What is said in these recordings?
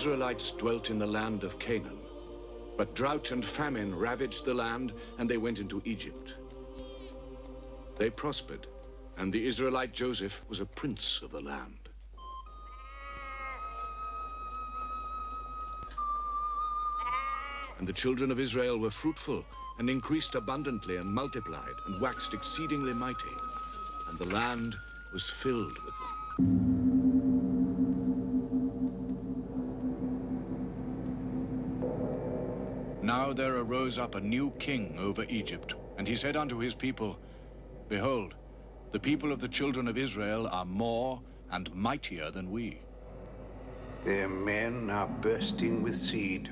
Israelites dwelt in the land of Canaan, but drought and famine ravaged the land, and they went into Egypt. They prospered, and the Israelite Joseph was a prince of the land. And the children of Israel were fruitful, and increased abundantly, and multiplied, and waxed exceedingly mighty, and the land was filled with them. Now there arose up a new king over Egypt, and he said unto his people, Behold, the people of the children of Israel are more and mightier than we. Their men are bursting with seed.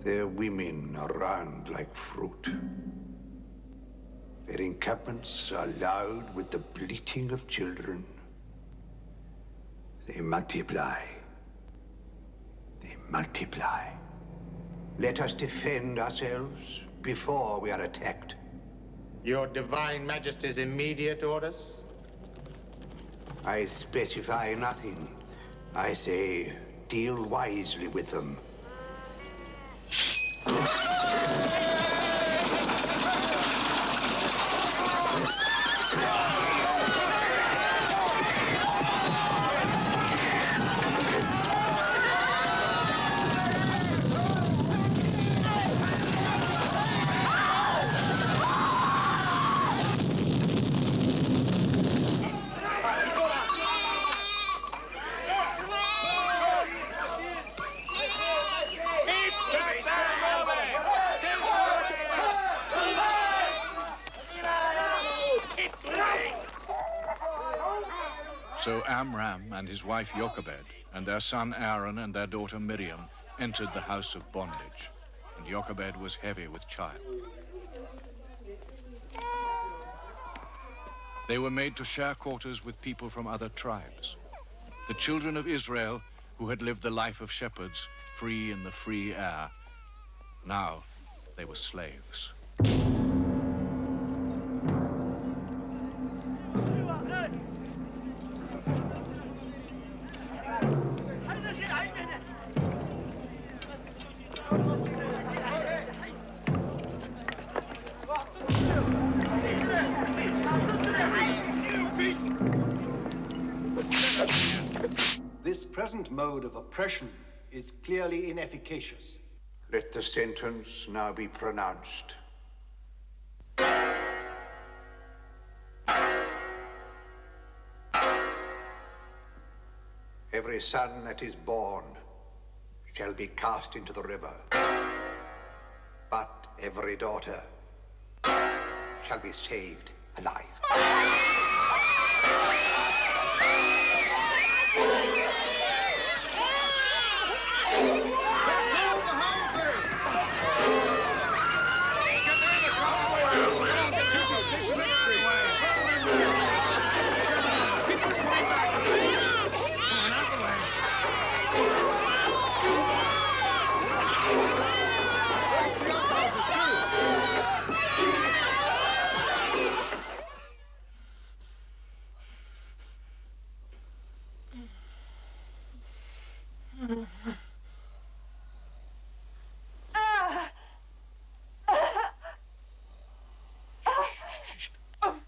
Their women are round like fruit. Their encampments are loud with the bleating of children. They multiply. They multiply. Let us defend ourselves before we are attacked. Your Divine Majesty's immediate orders? I specify nothing. I say, deal wisely with them. So Amram and his wife Jochebed, and their son Aaron and their daughter Miriam, entered the house of bondage, and Jochebed was heavy with child. They were made to share quarters with people from other tribes. The children of Israel, who had lived the life of shepherds, free in the free air, now they were slaves. This present mode of oppression is clearly inefficacious. Let the sentence now be pronounced. Every son that is born shall be cast into the river, but every daughter shall be saved alive.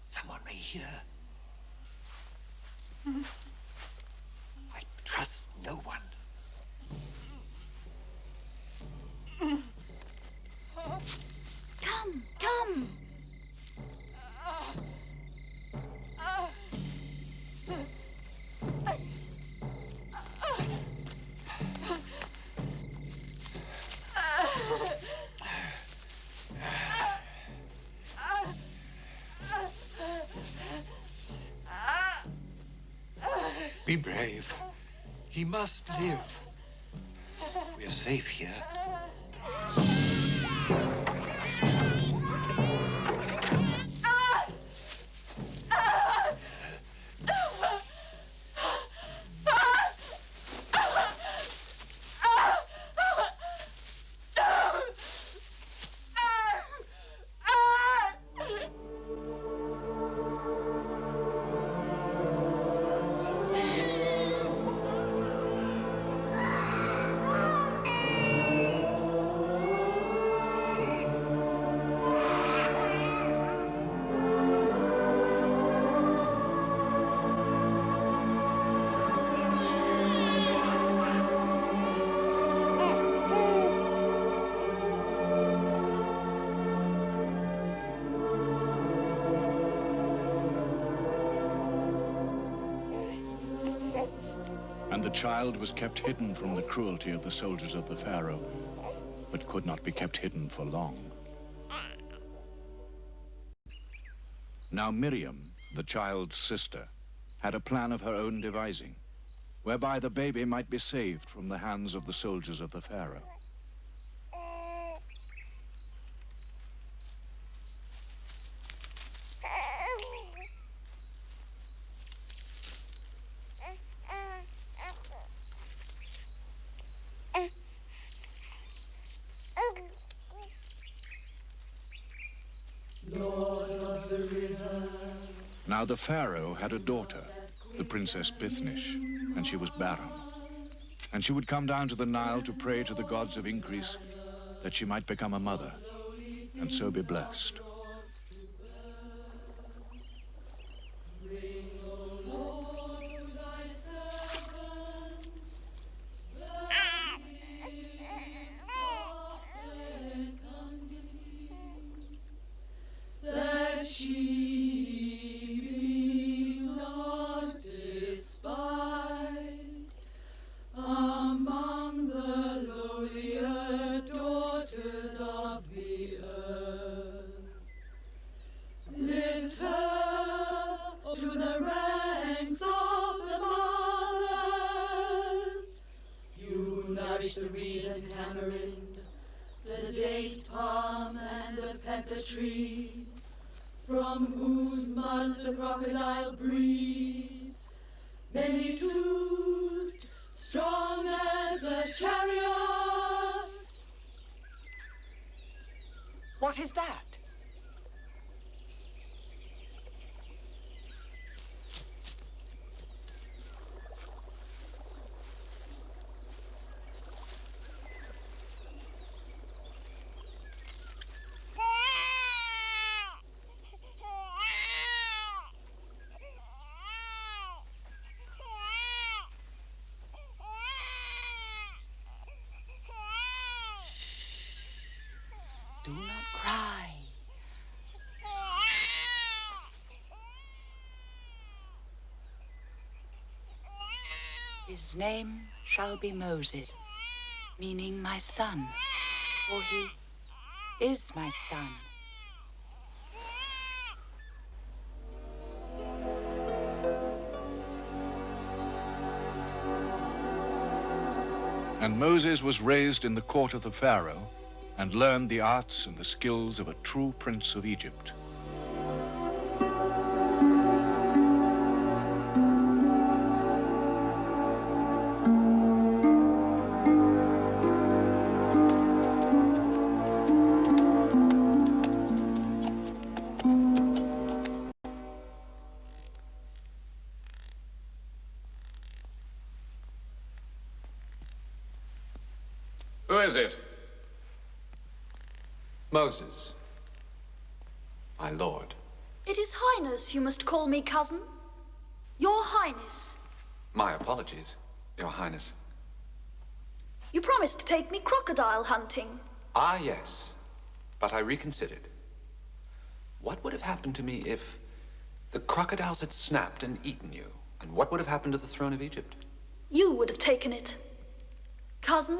Someone may hear. I trust no one. Come, come. Be brave. He must live. We're safe here. the child was kept hidden from the cruelty of the soldiers of the Pharaoh, but could not be kept hidden for long. Now Miriam, the child's sister, had a plan of her own devising, whereby the baby might be saved from the hands of the soldiers of the Pharaoh. Now the Pharaoh had a daughter, the Princess Bithnish, and she was barren. And she would come down to the Nile to pray to the gods of increase that she might become a mother and so be blessed. The reed and tamarind, the date palm and the pepper tree, from whose mud the crocodile breathes, many-toothed, strong as a chariot. What is that? Do not cry. His name shall be Moses, meaning my son, for he is my son. And Moses was raised in the court of the Pharaoh and learned the arts and the skills of a true prince of Egypt. Who is it? Moses, my lord. It is Highness you must call me, cousin. Your Highness. My apologies, Your Highness. You promised to take me crocodile hunting. Ah, yes, but I reconsidered. What would have happened to me if the crocodiles had snapped and eaten you? And what would have happened to the throne of Egypt? You would have taken it. Cousin,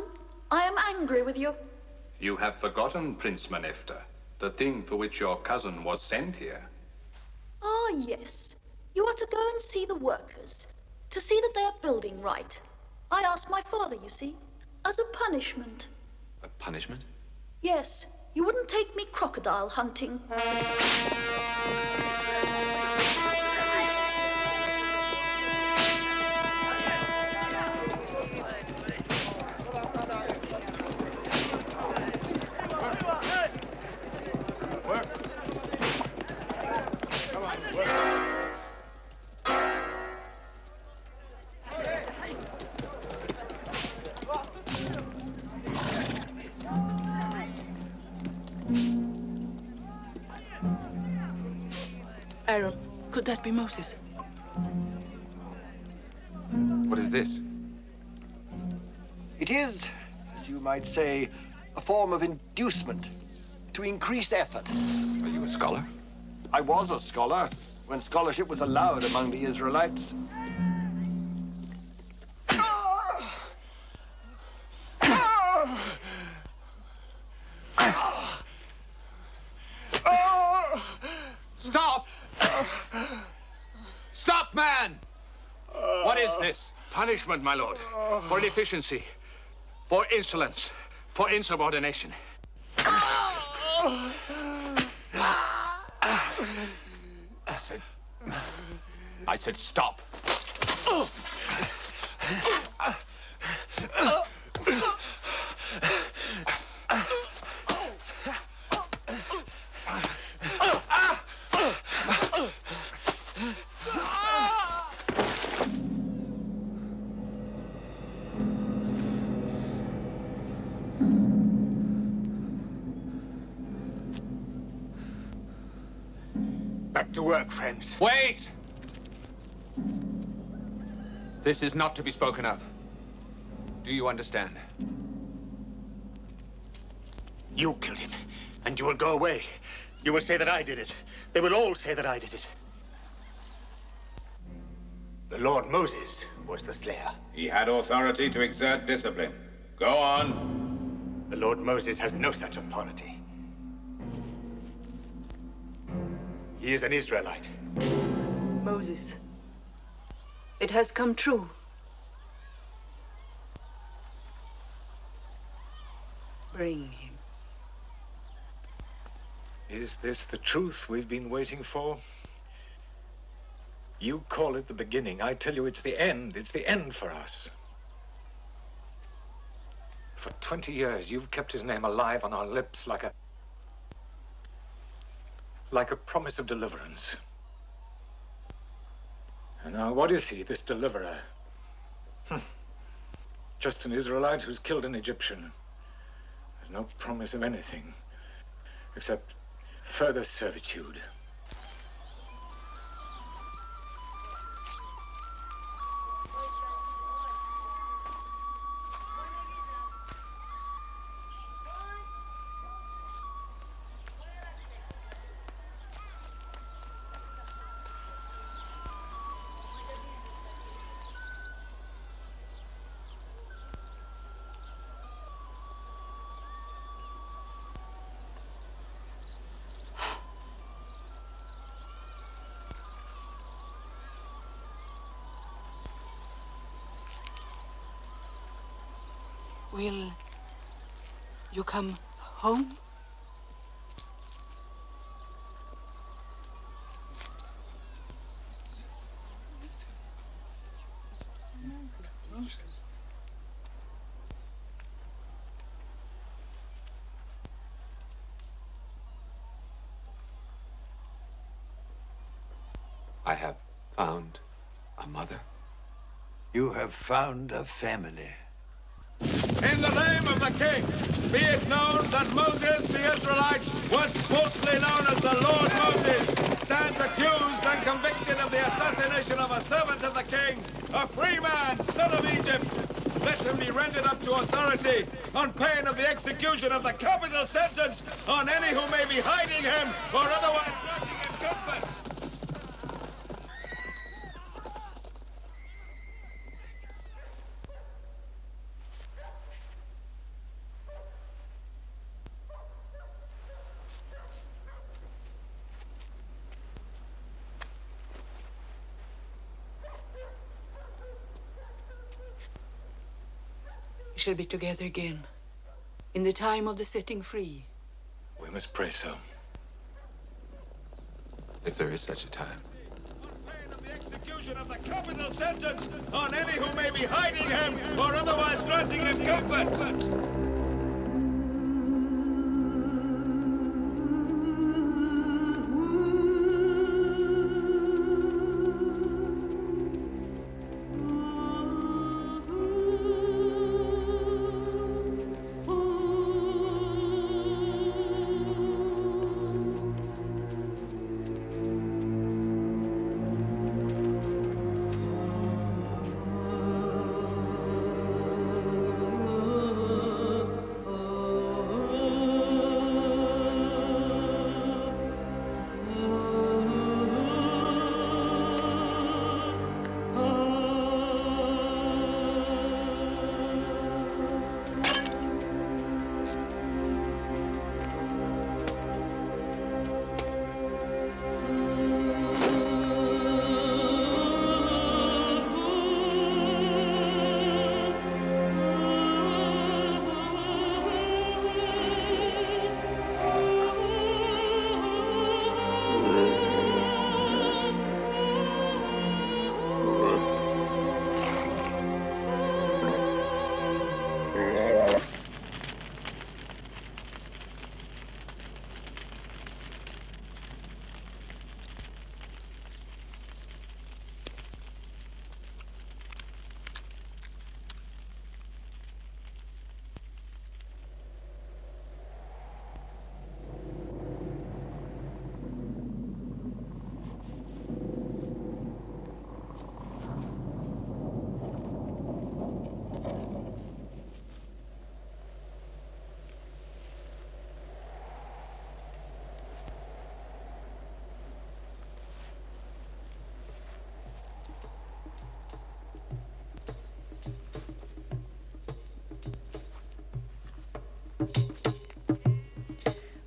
I am angry with you. You have forgotten, Prince Menefta, the thing for which your cousin was sent here. Ah, yes. You are to go and see the workers, to see that they are building right. I asked my father, you see, as a punishment. A punishment? Yes, you wouldn't take me crocodile hunting. Aaron, could that be Moses? What is this? It is, as you might say, a form of inducement to increase effort. Are you a scholar? I was a scholar when scholarship was allowed among the Israelites. Stop, man! What is this? Punishment, my lord. For inefficiency. For insolence. For insubordination. I said stop. Back to work, friends. Wait! This is not to be spoken of. Do you understand? You killed him, and you will go away. You will say that I did it. They will all say that I did it. The Lord Moses was the slayer. He had authority to exert discipline. Go on. The Lord Moses has no such authority. He is an Israelite. Moses, it has come true. Bring him. Is this the truth we've been waiting for? You call it the beginning. I tell you it's the end. It's the end for us. For 20 years, you've kept his name alive on our lips like a promise of deliverance. And now, what is he, this deliverer? Just an Israelite who's killed an Egyptian. There's no promise of anything, except further servitude. Will you come home? I have found a mother. You have found a family. In the name of the king, be it known that Moses the Israelite, once falsely known as the Lord Moses, stands accused and convicted of the assassination of a servant of the king, a free man, son of Egypt. Let him be rendered up to authority on pain of the execution of the capital sentence on any who may be hiding him or otherwise granting him comfort. We shall be together again, in the time of the setting free. We must pray so. If there is such a time. On pain of the execution of the capital sentence on any who may be hiding him or otherwise granting him comfort.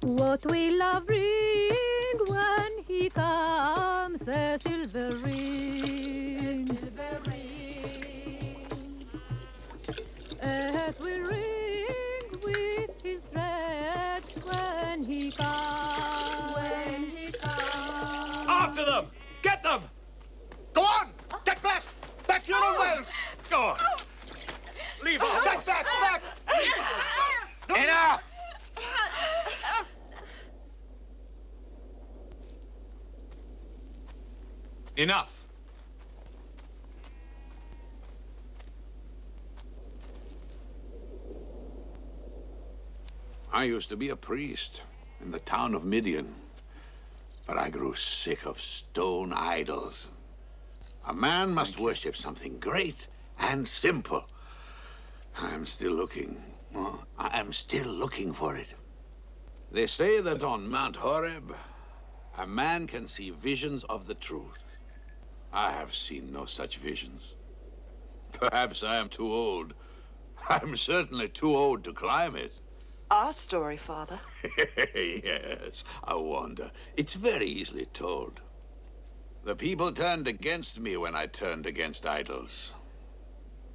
What will love bring when he comes? A silver ring. A silver ring. As we ring with his tread when he comes. When he comes. After them! Get them! Go on! Get back! Back to your own wells! Go on! Leave off! Get back! Back! Enough! Enough! I used to be a priest in the town of Midian, but I grew sick of stone idols. A man must worship something great and simple. I'm still looking. I'm still looking for it. They say that on Mount Horeb, a man can see visions of the truth. I have seen no such visions. Perhaps I am too old. I'm certainly too old to climb it. Our story, Father. Yes, I wonder. It's very easily told. The people turned against me when I turned against idols.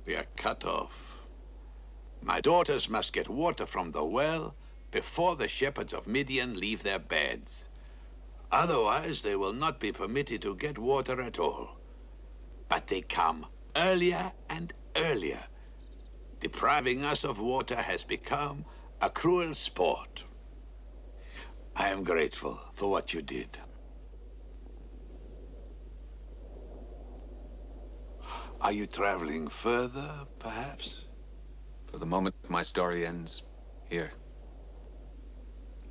We are cut off. My daughters must get water from the well before the shepherds of Midian leave their beds. Otherwise, they will not be permitted to get water at all. But they come earlier and earlier. Depriving us of water has become a cruel sport. I am grateful for what you did. Are you traveling further, perhaps? For the moment, my story ends here.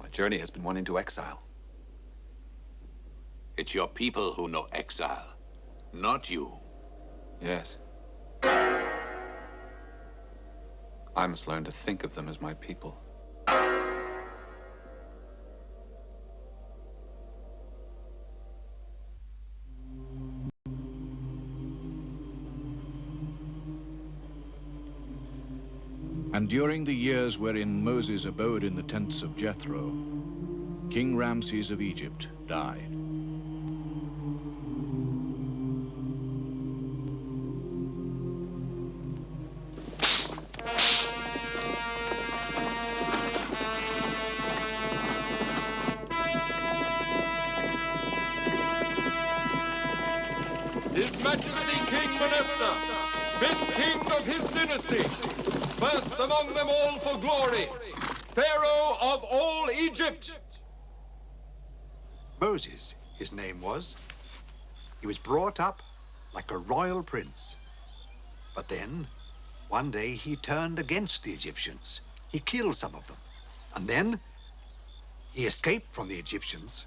My journey has been one into exile. It's your people who know exile, not you. Yes. I must learn to think of them as my people. And during the years wherein Moses abode in the tents of Jethro, King Ramses of Egypt died. His Majesty King Meneptah, fifth king of his dynasty, first among them all for glory, Pharaoh of all Egypt. Moses, his name was. He was brought up like a royal prince. But then, one day he turned against the Egyptians. He killed some of them. And then, he escaped from the Egyptians.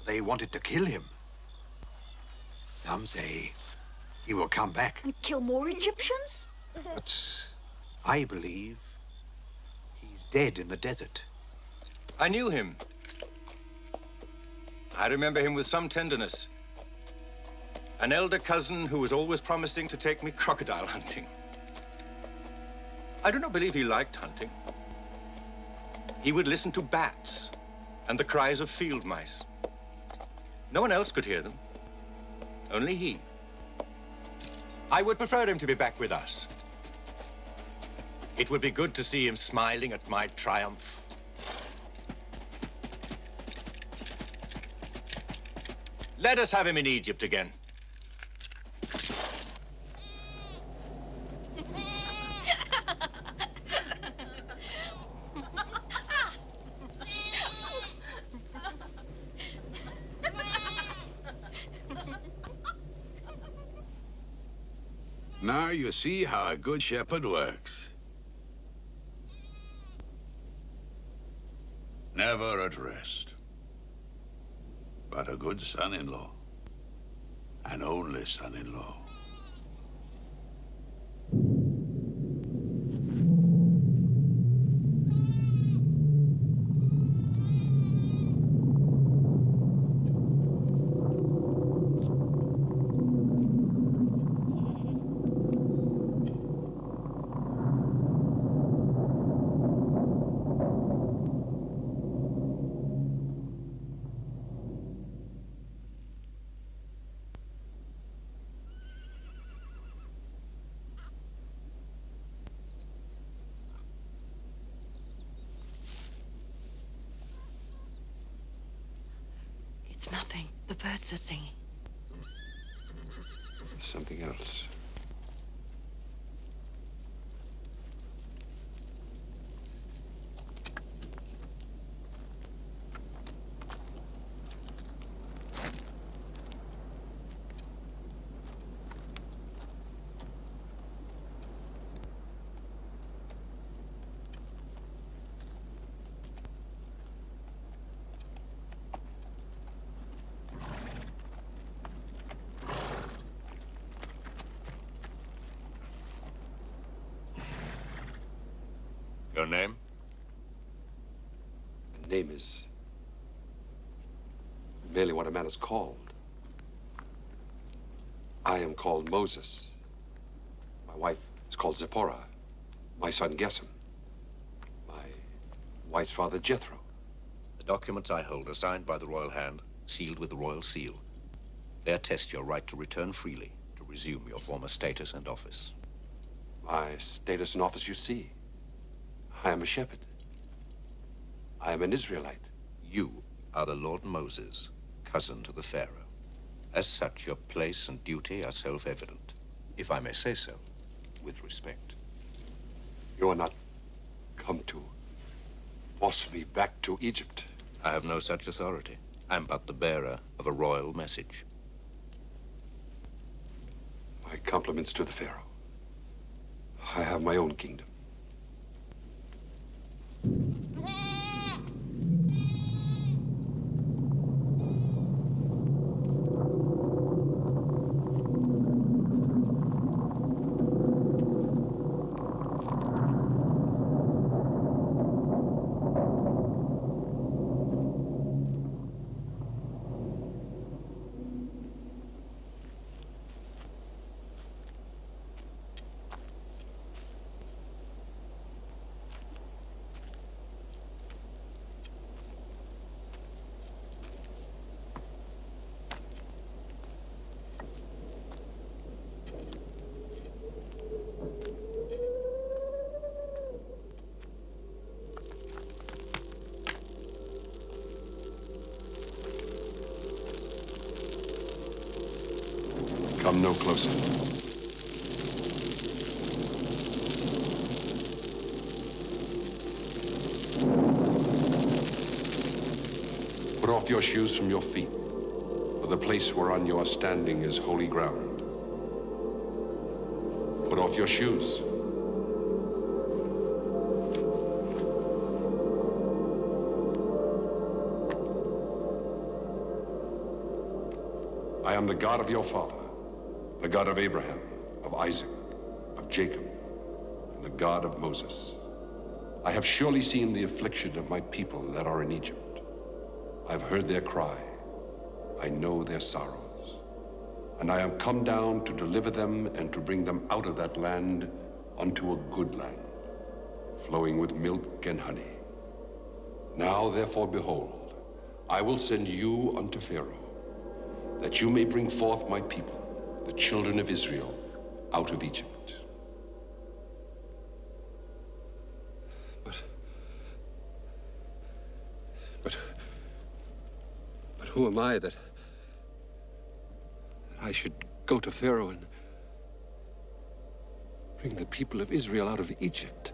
They wanted to kill him. Some say he will come back. And kill more Egyptians? But I believe he's dead in the desert. I knew him. I remember him with some tenderness. An elder cousin who was always promising to take me crocodile hunting. I do not believe he liked hunting. He would listen to bats and the cries of field mice. No one else could hear them. Only he. I would prefer him to be back with us. It would be good to see him smiling at my triumph. Let us have him in Egypt again. Now you see how a good shepherd works. Never at rest. But a good son-in-law. An only son-in-law. It's nothing. The birds are singing. Something else. Your name? The name is merely what a man is called. I am called Moses. My wife is called Zipporah. My son Gesem. My wife's father Jethro. The documents I hold are signed by the royal hand, sealed with the royal seal. They attest your right to return freely, to resume your former status and office. My status and office, you see. I am a shepherd. I am an Israelite. You are the Lord Moses, cousin to the Pharaoh. As such, your place and duty are self-evident, if I may say so, with respect. You are not come to force me back to Egypt. I have no such authority. I'm but the bearer of a royal message. My compliments to the Pharaoh. I have my own kingdom. Come no closer. Put off your shoes from your feet, for the place whereon you are standing is holy ground. Put off your shoes. I am the God of your father, the God of Abraham, of Isaac, of Jacob, and the God of Moses. I have surely seen the affliction of my people that are in Egypt. I have heard their cry. I know their sorrows. And I am come down to deliver them and to bring them out of that land unto a good land, flowing with milk and honey. Now, therefore, behold, I will send you unto Pharaoh, that you may bring forth my people, the children of Israel, out of Egypt. But who am I that I should go to Pharaoh and bring the people of Israel out of Egypt?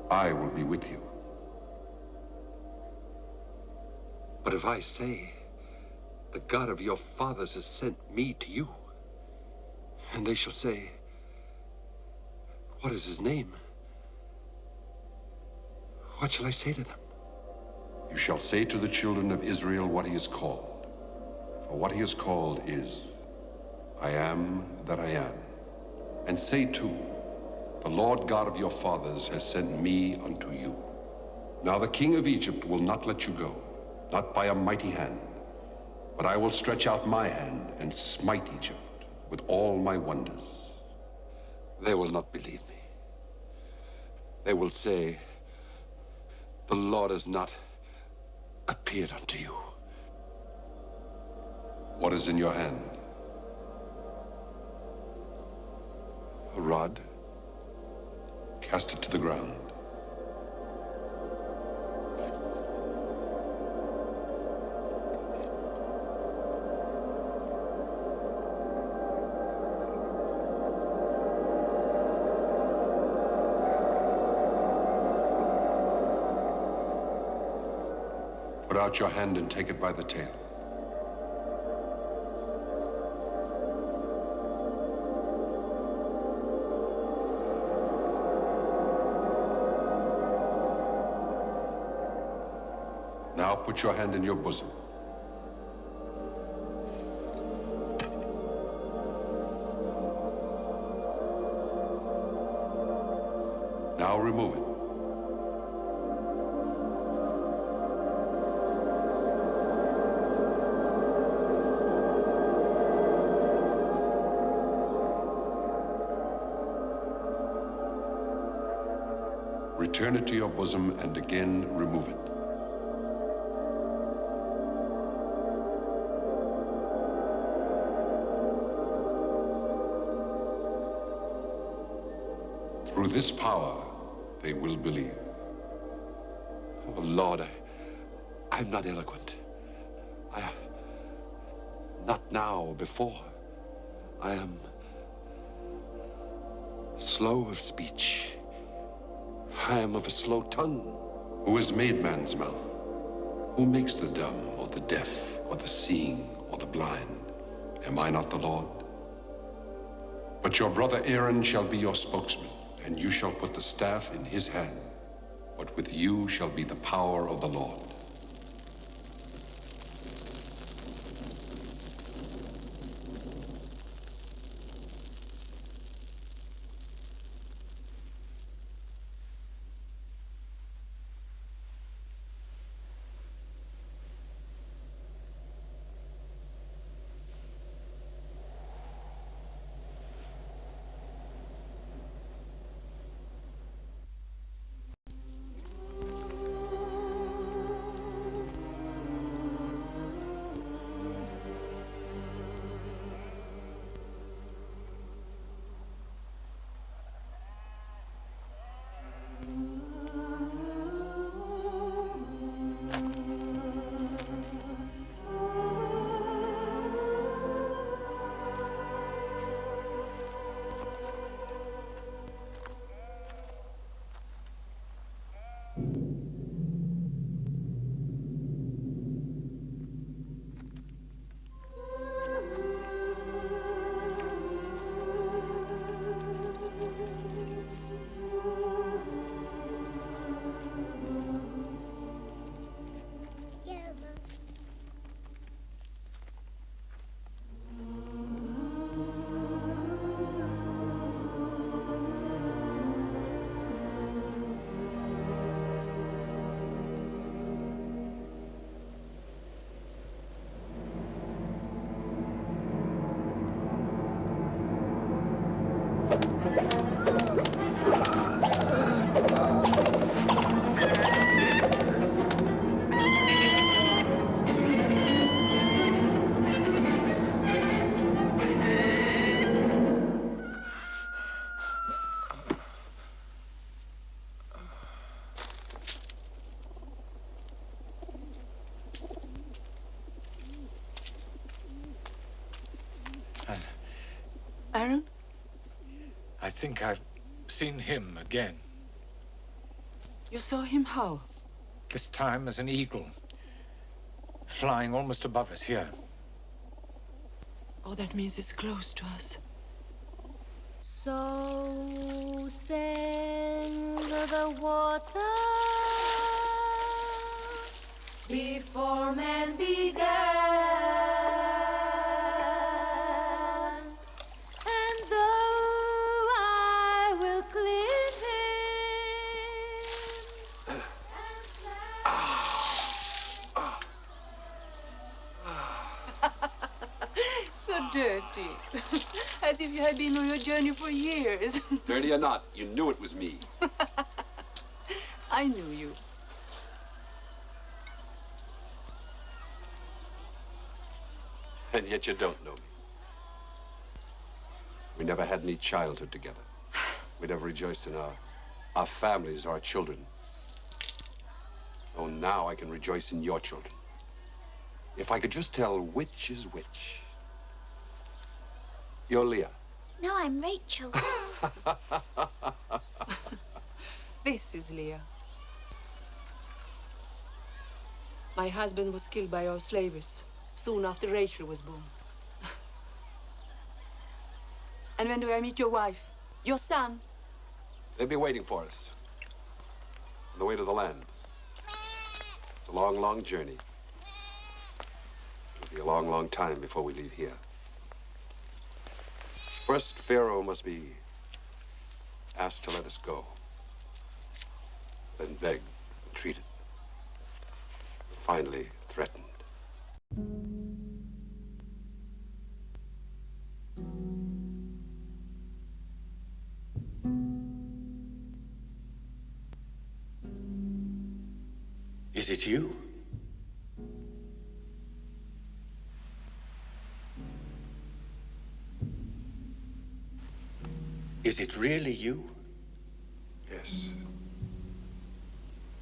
I will be with you. But if I say, the God of your fathers has sent me to you, and they shall say, what is his name? What shall I say to them? You shall say to the children of Israel what he is called. For what he is called is, I am that I am. And say too, the Lord God of your fathers has sent me unto you. Now the king of Egypt will not let you go, not by a mighty hand, but I will stretch out my hand and smite Egypt with all my wonders. They will not believe me. They will say, the Lord has not appeared unto you. What is in your hand? A rod. Cast it to the ground. Put out your hand and take it by the tail. Now put your hand in your bosom. Now remove it. Return it to your bosom and again remove it. Through this power, they will believe. Oh, Lord, I'm not eloquent. Not now or before. I am slow of speech. I am of a slow tongue. Who has made man's mouth? Who makes the dumb or the deaf or the seeing or the blind? Am I not the Lord? But your brother Aaron shall be your spokesman, and you shall put the staff in his hand. But with you shall be the power of the Lord. Aaron? I think I've seen him again. You saw him how? This time as an eagle, flying almost above us here. Oh, that means it's close to us. So sang the water before man began, and though I will cleanse him So dirty. As if you had been on your journey for years. Dirty or not, you knew it was me. I knew you. And yet you don't know me. We never had any childhood together. We never rejoiced in our families, our children. Oh, now I can rejoice in your children. If I could just tell which is which. You're Leah. No, I'm Rachel. This is Leah. My husband was killed by our slaves soon after Rachel was born. And when do I meet your wife? Your son? They'll be waiting for us. On the way to the land. It's a long, long journey. It'll be a long, long time before we leave here. First, Pharaoh must be asked to let us go. Then begged, entreated. Finally, threatened. Is it you? Is it really you? Yes.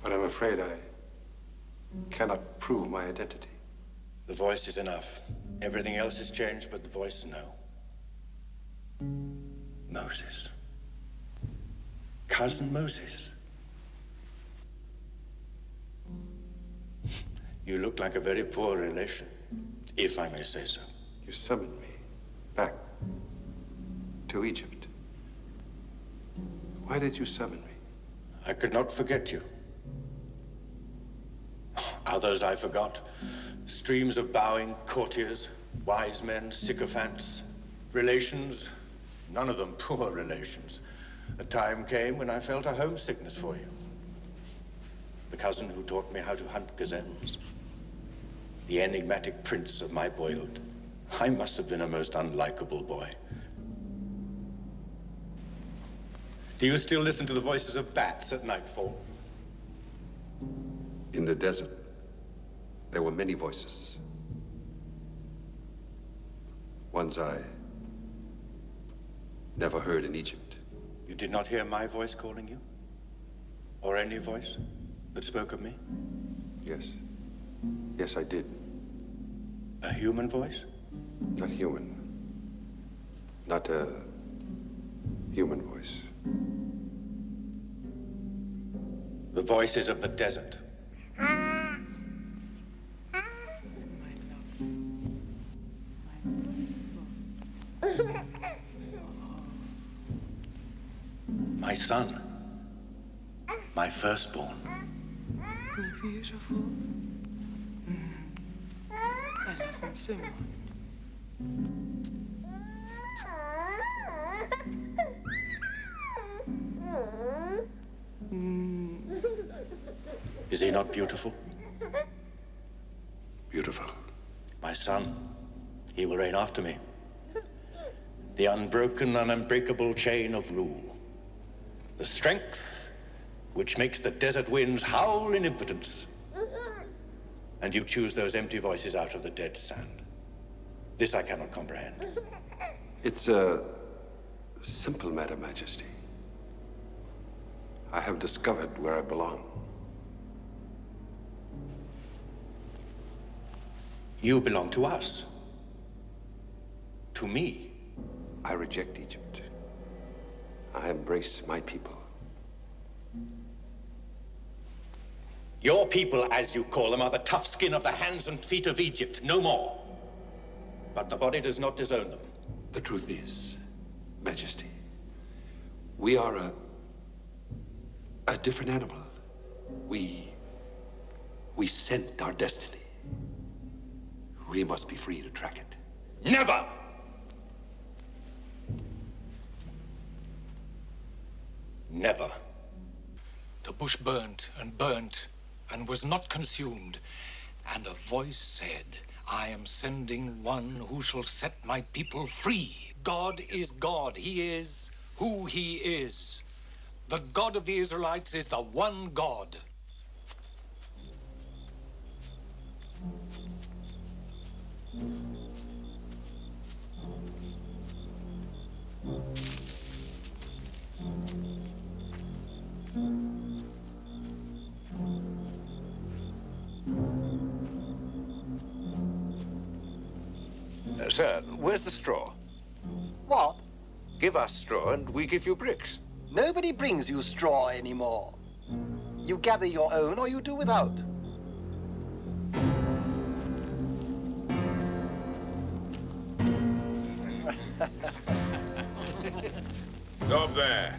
But I'm afraid I cannot prove my identity. The voice is enough. Everything else has changed, but the voice, no. Moses. Cousin Moses. You look like a very poor relation, if I may say so. You summoned me back to Egypt. Why did you summon me? I could not forget you. Others I forgot. Streams of bowing courtiers, wise men, sycophants, relations, none of them poor relations. A time came when I felt a homesickness for you. The cousin who taught me how to hunt gazelles. The enigmatic prince of my boyhood. I must have been a most unlikable boy. Do you still listen to the voices of bats at nightfall? In the desert, there were many voices. Ones I never heard in Egypt. You did not hear my voice calling you? Or any voice that spoke of me? Yes. Yes, I did. A human voice? Not human. Not a human voice. The voices of the desert. My son. My firstborn. So beautiful. I love him so much. Is he not beautiful? Beautiful. My son. He will reign after me. The unbroken and unbreakable chain of rule. The strength which makes the desert winds howl in impotence. And you choose those empty voices out of the dead sand. This I cannot comprehend. It's a simple matter, Majesty. I have discovered where I belong. You belong to us. To me. I reject Egypt. I embrace my people. Your people, as you call them, are the tough skin of the hands and feet of Egypt, no more. But the body does not disown them. The truth is, Majesty, we are a different animal. We scent our destiny. We must be free to track it. Never! Never. The bush burnt and was not consumed. And a voice said, I am sending one who shall set my people free. God is God. He is who he is. The God of the Israelites is the one God. Sir, where's the straw? What? Give us straw and we give you bricks. Nobody brings you straw anymore. You gather your own or you do without. Stop there.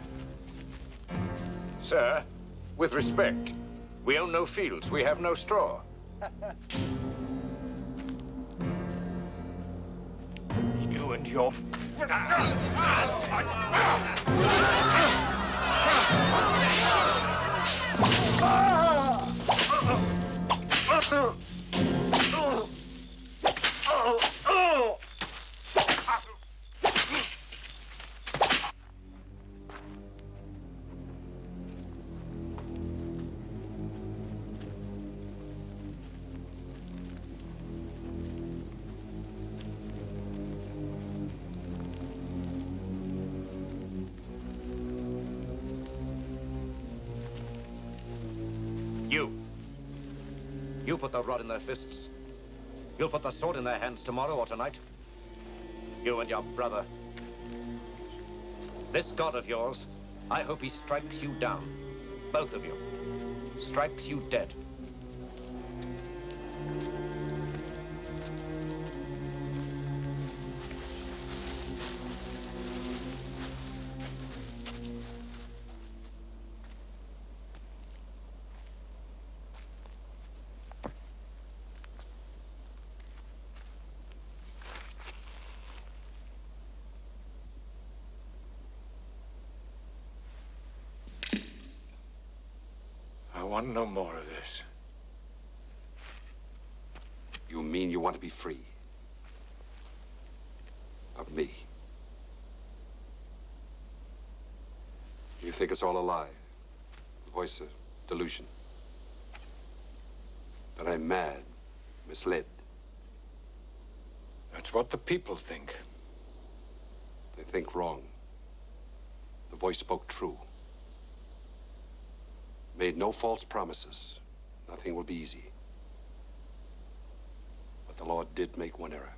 Sir, with respect, we own no fields, we have no straw. You and your... You put the rod in their fists. You'll put the sword in their hands tomorrow or tonight. You and your brother. This God of yours, I hope he strikes you down. Both of you. Strikes you dead. I want no more of this. You mean you want to be free? Of me? You think it's all a lie? A voice of delusion? That I'm mad, misled? That's what the people think. They think wrong. The voice spoke true. Made no false promises. Nothing will be easy. But the Lord did make one error.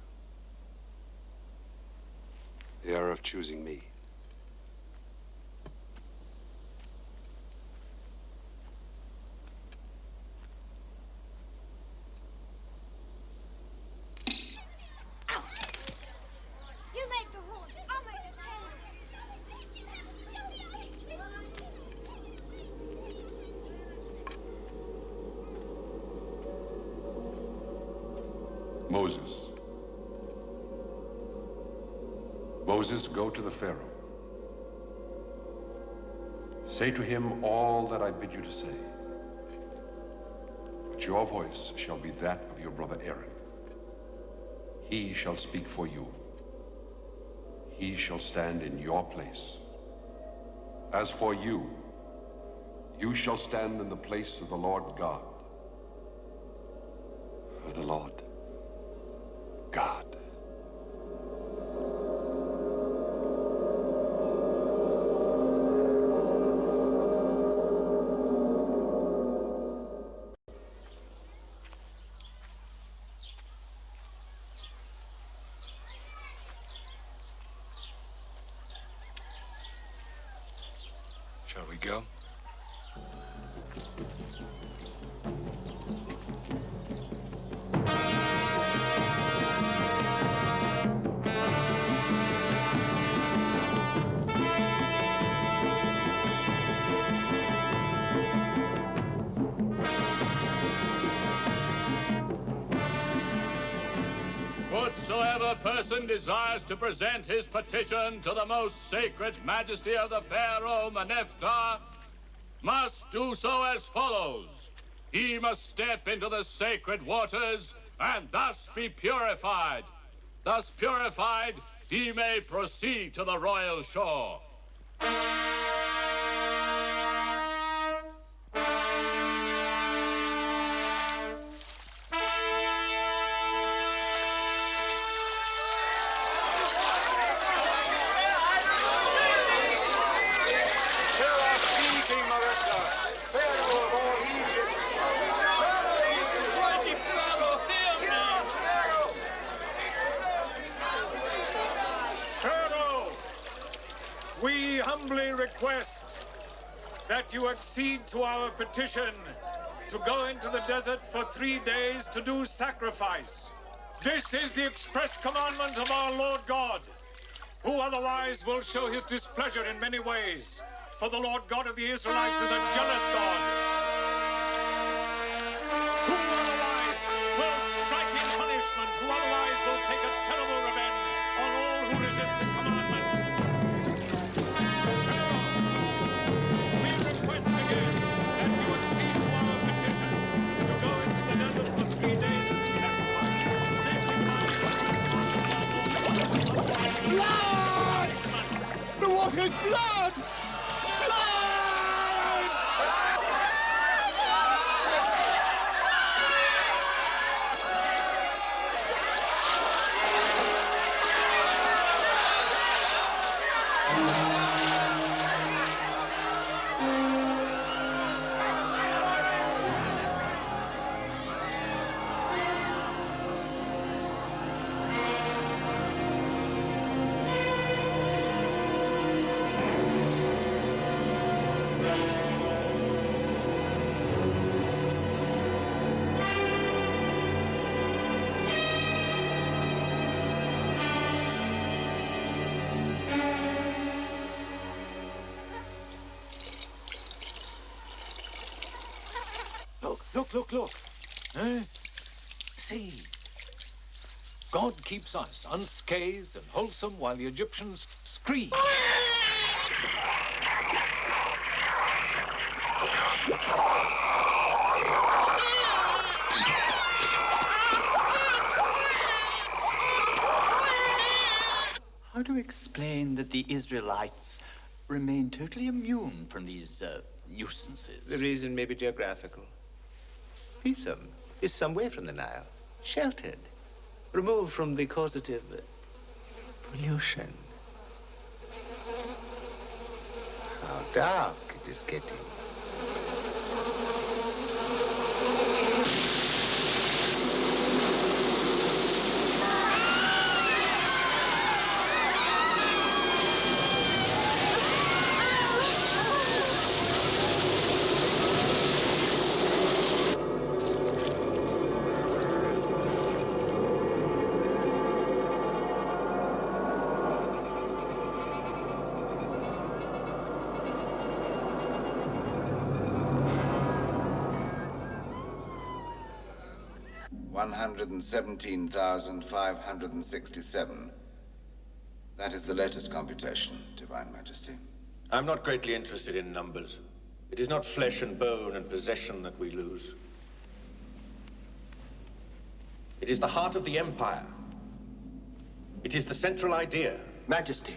The error of choosing me. You make the horse, I'll make the tail. Moses. Moses, go to the Pharaoh. Say to him all that I bid you to say. But your voice shall be that of your brother Aaron. He shall speak for you. He shall stand in your place. As for you, you shall stand in the place of the Lord God. Of the Lord God. Shall we go? Whatsoever person desires to present his petition to the most sacred majesty of the Pharaoh Meneptah must do so as follows. He must step into the sacred waters and thus be purified. Thus purified, he may proceed to the royal shore. We humbly request that you accede to our petition to go into the desert for 3 days to do sacrifice. This is the express commandment of our Lord God. who otherwise will show his displeasure in many ways. For the Lord God of the Israelites is a jealous God. Who otherwise will strike in punishment? Who otherwise will take a terrible revenge on all who resist his commandments? We request again that you accede to our petition to go into the desert for 3 days and sacrifice. Blood! The water's blood! Look. Eh? See. God keeps us unscathed and wholesome while the Egyptians scream. How do you explain that the Israelites remain totally immune from these nuisances? The reason may be geographical. Pithom is some way from the Nile, sheltered, removed from the causative pollution. How dark it is getting. $117,567. That is the latest computation, Divine Majesty. I'm not greatly interested in numbers. It is not flesh and bone and possession that we lose. It is the heart of the empire. It is the central idea. Majesty,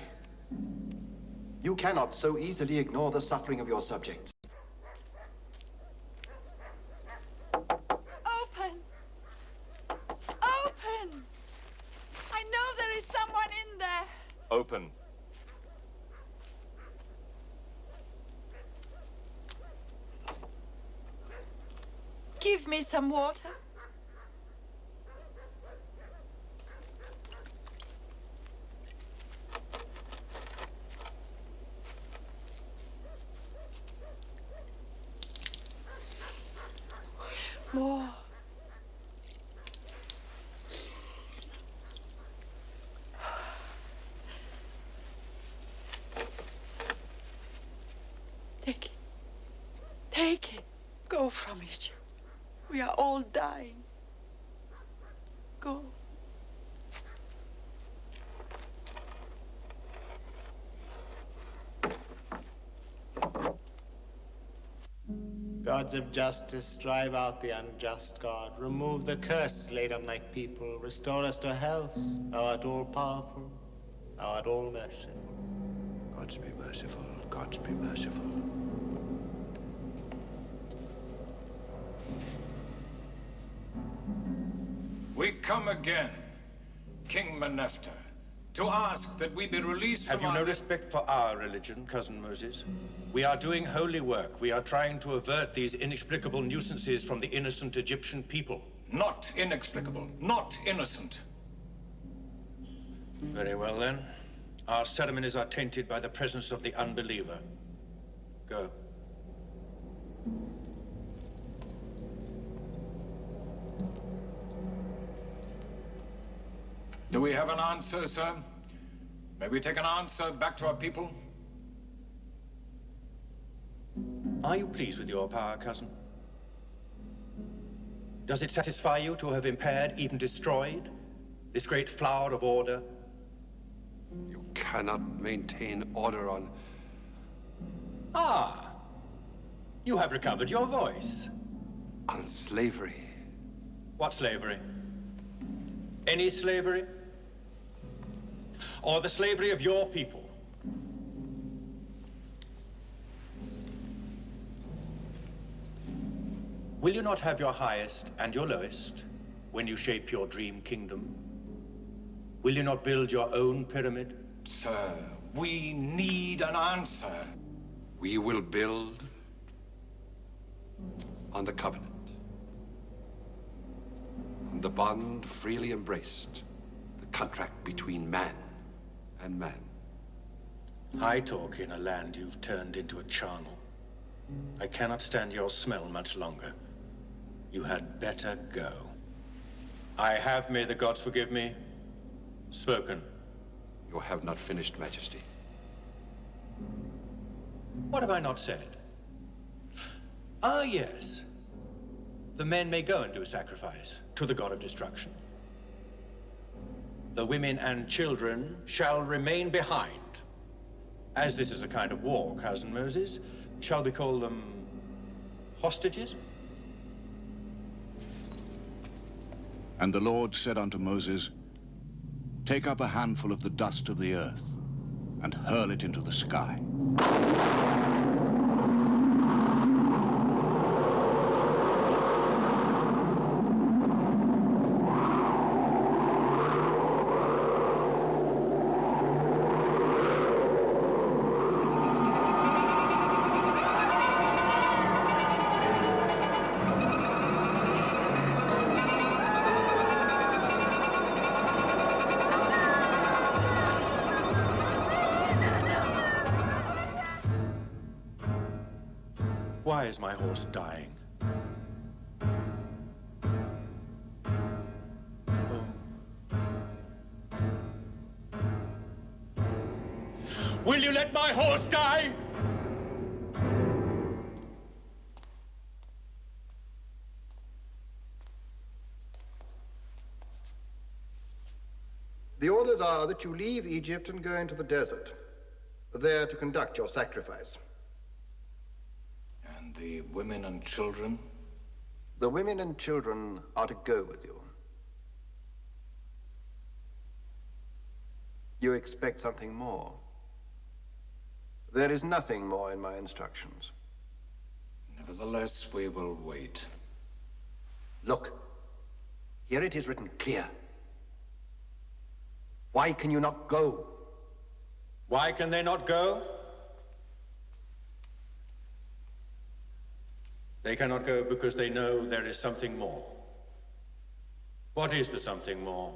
you cannot so easily ignore the suffering of your subjects. Open! Open! I know there is someone in there. Open. Give me some water. More. Take it. Take it. Go from Egypt. We are all dying. Go. Gods of justice, drive out the unjust God. Remove the curse laid on thy people. Restore us to health. Thou art all-powerful. Thou art all-merciful. Gods be merciful. Gods be merciful. We come again, King Meneptah, to ask that we be released Have from you our... no respect for our religion, Cousin Moses? We are doing holy work. We are trying to avert these inexplicable nuisances from the innocent Egyptian people. Not inexplicable, not innocent. Very well, then. Our ceremonies are tainted by the presence of the unbeliever. Go. Do we have an answer, sir? May we take an answer back to our people? Are you pleased with your power, cousin? Does it satisfy you to have impaired, even destroyed, this great flower of order? You cannot maintain order on... Ah! You have recovered your voice. On slavery. What slavery? Any slavery? Or the slavery of your people? Will you not have your highest and your lowest when you shape your dream kingdom? Will you not build your own pyramid? Sir, we need an answer. We will build on the covenant, on the bond freely embraced, the contract between man and man. High talk in a land you've turned into a charnel. I cannot stand your smell much longer. You had better go. I have, may the gods forgive me, spoken. You have not finished, Majesty. What have I not said? Ah, yes. The men may go and do sacrifice to the god of destruction. The women and children shall remain behind. As this is a kind of war, Cousin Moses, shall we call them hostages? And the Lord said unto Moses, Take up a handful of the dust of the earth, and hurl it into the sky. Why is my horse dying? Oh. Will you let my horse die? The orders are that you leave Egypt and go into the desert, there to conduct your sacrifice. And the women and children? The women and children are to go with you. You expect something more. There is nothing more in my instructions. Nevertheless, we will wait. Look, here it is written clear. Why can you not go? Why can they not go? They cannot go because they know there is something more. What is the something more?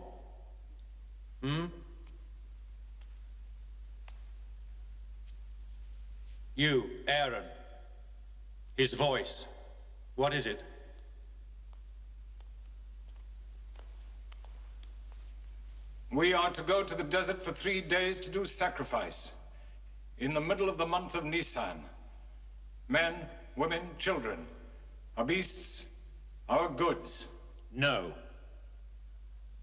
You, Aaron, his voice, what is it? We are to go to the desert for 3 days to do sacrifice. In the middle of the month of Nisan. Men, women, children, our beasts, our goods. No.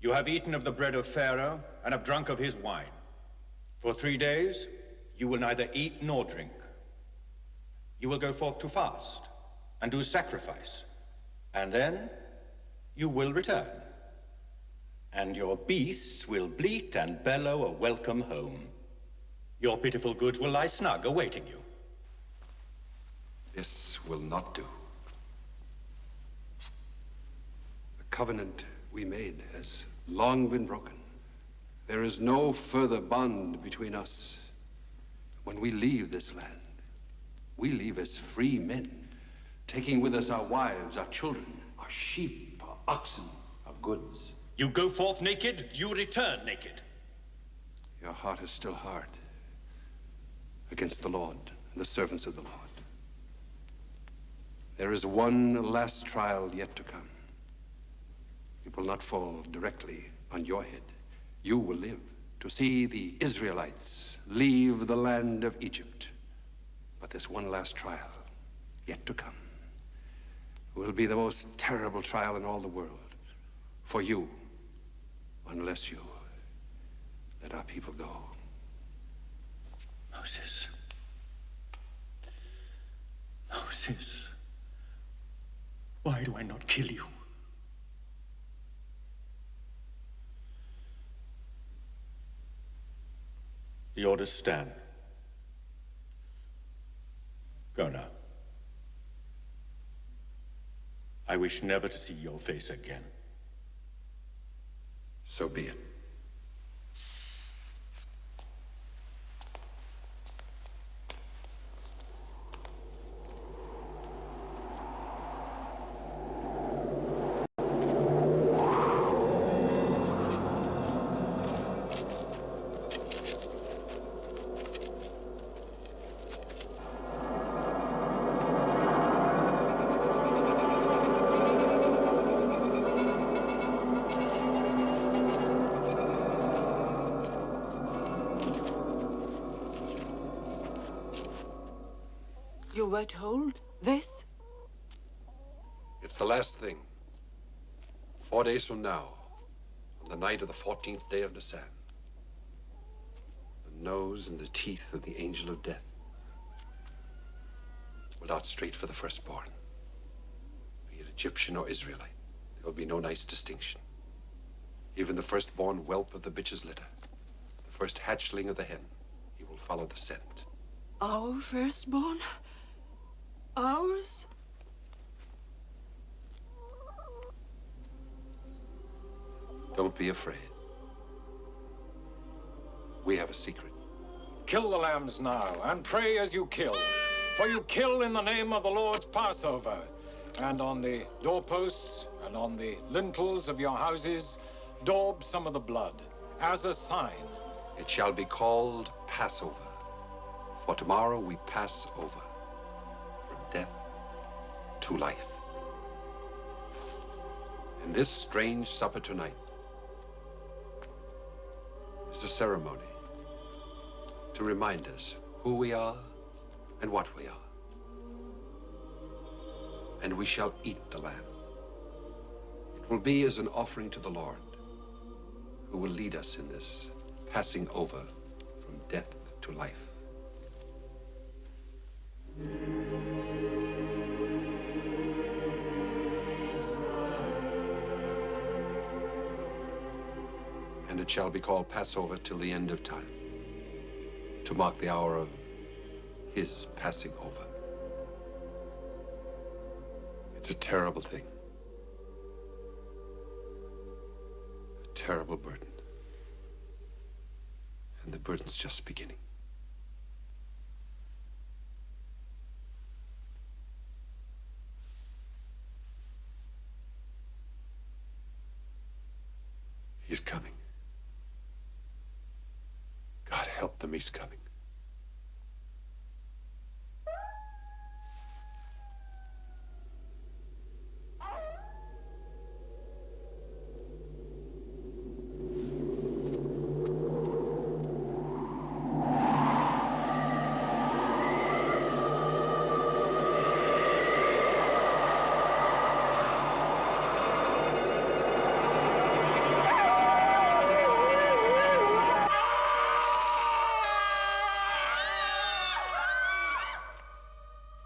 You have eaten of the bread of Pharaoh and have drunk of his wine. For 3 days, you will neither eat nor drink. You will go forth to fast and do sacrifice. And then you will return. And your beasts will bleat and bellow a welcome home. Your pitiful goods will lie snug, awaiting you. This will not do. The covenant we made has long been broken. There is no further bond between us. When we leave this land, we leave as free men, taking with us our wives, our children, our sheep, our oxen, our goods. You go forth naked, you return naked. Your heart is still hard against the Lord and the servants of the Lord. There is one last trial yet to come. It will not fall directly on your head. You will live. to see the Israelites leave the land of Egypt. But this one last trial, yet to come, will be the most terrible trial in all the world for you, unless you let our people go. Moses. Moses. Why do I not kill you? The orders stand. Go now. I wish never to see your face again. So be it. You were told this? It's the last thing. 4 days from now, on the night of the 14th day of Nisan, the nose and the teeth of the angel of death will dart straight for the firstborn. Be it Egyptian or Israelite, there will be no nice distinction. Even the firstborn whelp of the bitch's litter, the first hatchling of the hen, he will follow the scent. Our firstborn? Ours? Don't be afraid. We have a secret. Kill the lambs now, and pray as you kill. For you kill in the name of the Lord's Passover. And on the doorposts and on the lintels of your houses, daub some of the blood, as a sign. It shall be called Passover. For tomorrow we pass over from death to life. And this strange supper tonight is a ceremony to remind us who we are and what we are. And we shall eat the lamb. It will be as an offering to the Lord, who will lead us in this passing over from death to life. And it shall be called Passover till the end of time, to mark the hour of his passing over. It's a terrible thing. A terrible burden. And the burden's just beginning. He's coming. God help them, he's coming.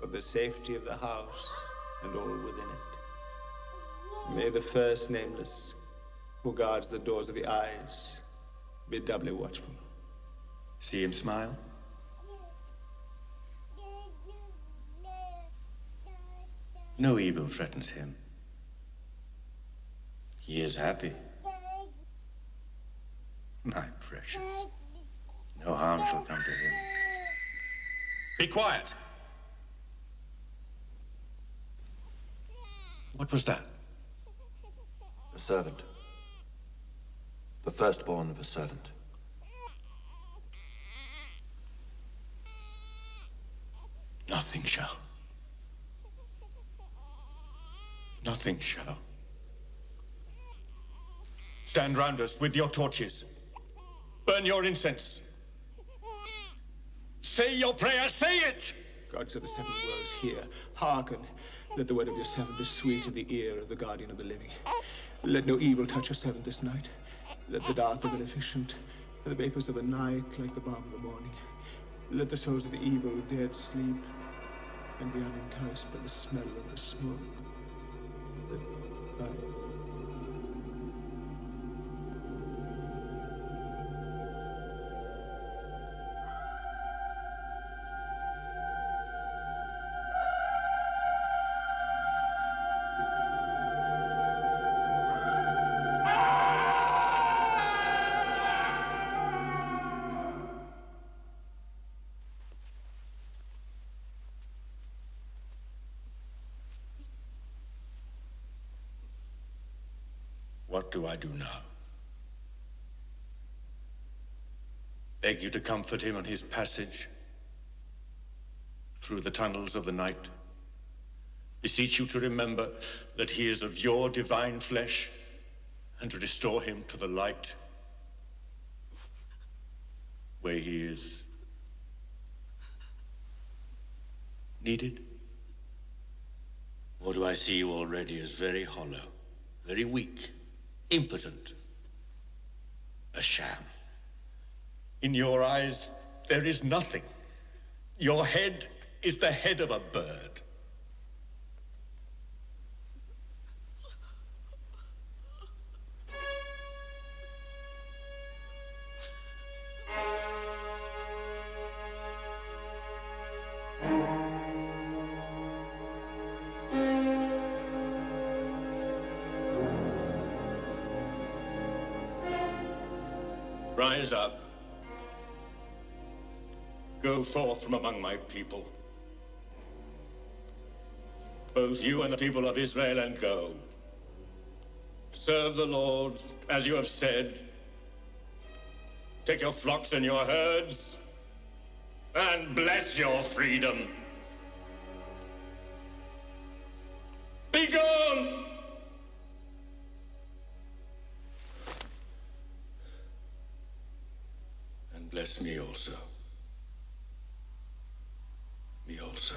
For the safety of the house and all within it, may the first nameless, who guards the doors of the eyes, be doubly watchful. See him smile? No evil threatens him. He is happy. My precious. No harm shall come to him. Be quiet! What was that? A servant. The firstborn of a servant. Nothing shall. Nothing shall. Stand round us with your torches. Burn your incense. Say your prayer, say it! Gods of the seven worlds, hear, hearken. Let the word of your servant be sweet in the ear of the guardian of the living. Let no evil touch your servant this night. Let the dark be beneficent, and the vapors of the night like the balm of the morning. Let the souls of the evil dead sleep, and be unenticed by the smell of the smoke. Bye. What do I do now? Beg you to comfort him on his passage through the tunnels of the night. Beseech you to remember that he is of your divine flesh and to restore him to the light where he is needed. Or do I see you already as very hollow, very weak, impotent, a sham? In your eyes, there is nothing. Your head is the head of a bird. Rise up. Go forth from among my people. Both you and the people of Israel, and go. Serve the Lord, as you have said. Take your flocks and your herds, and bless your freedom. Be gone! Bless me also. Me also.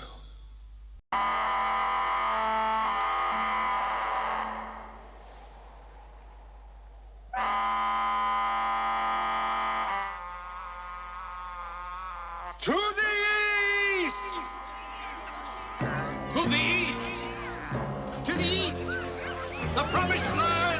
To the east! To the east! To the east! The promised land!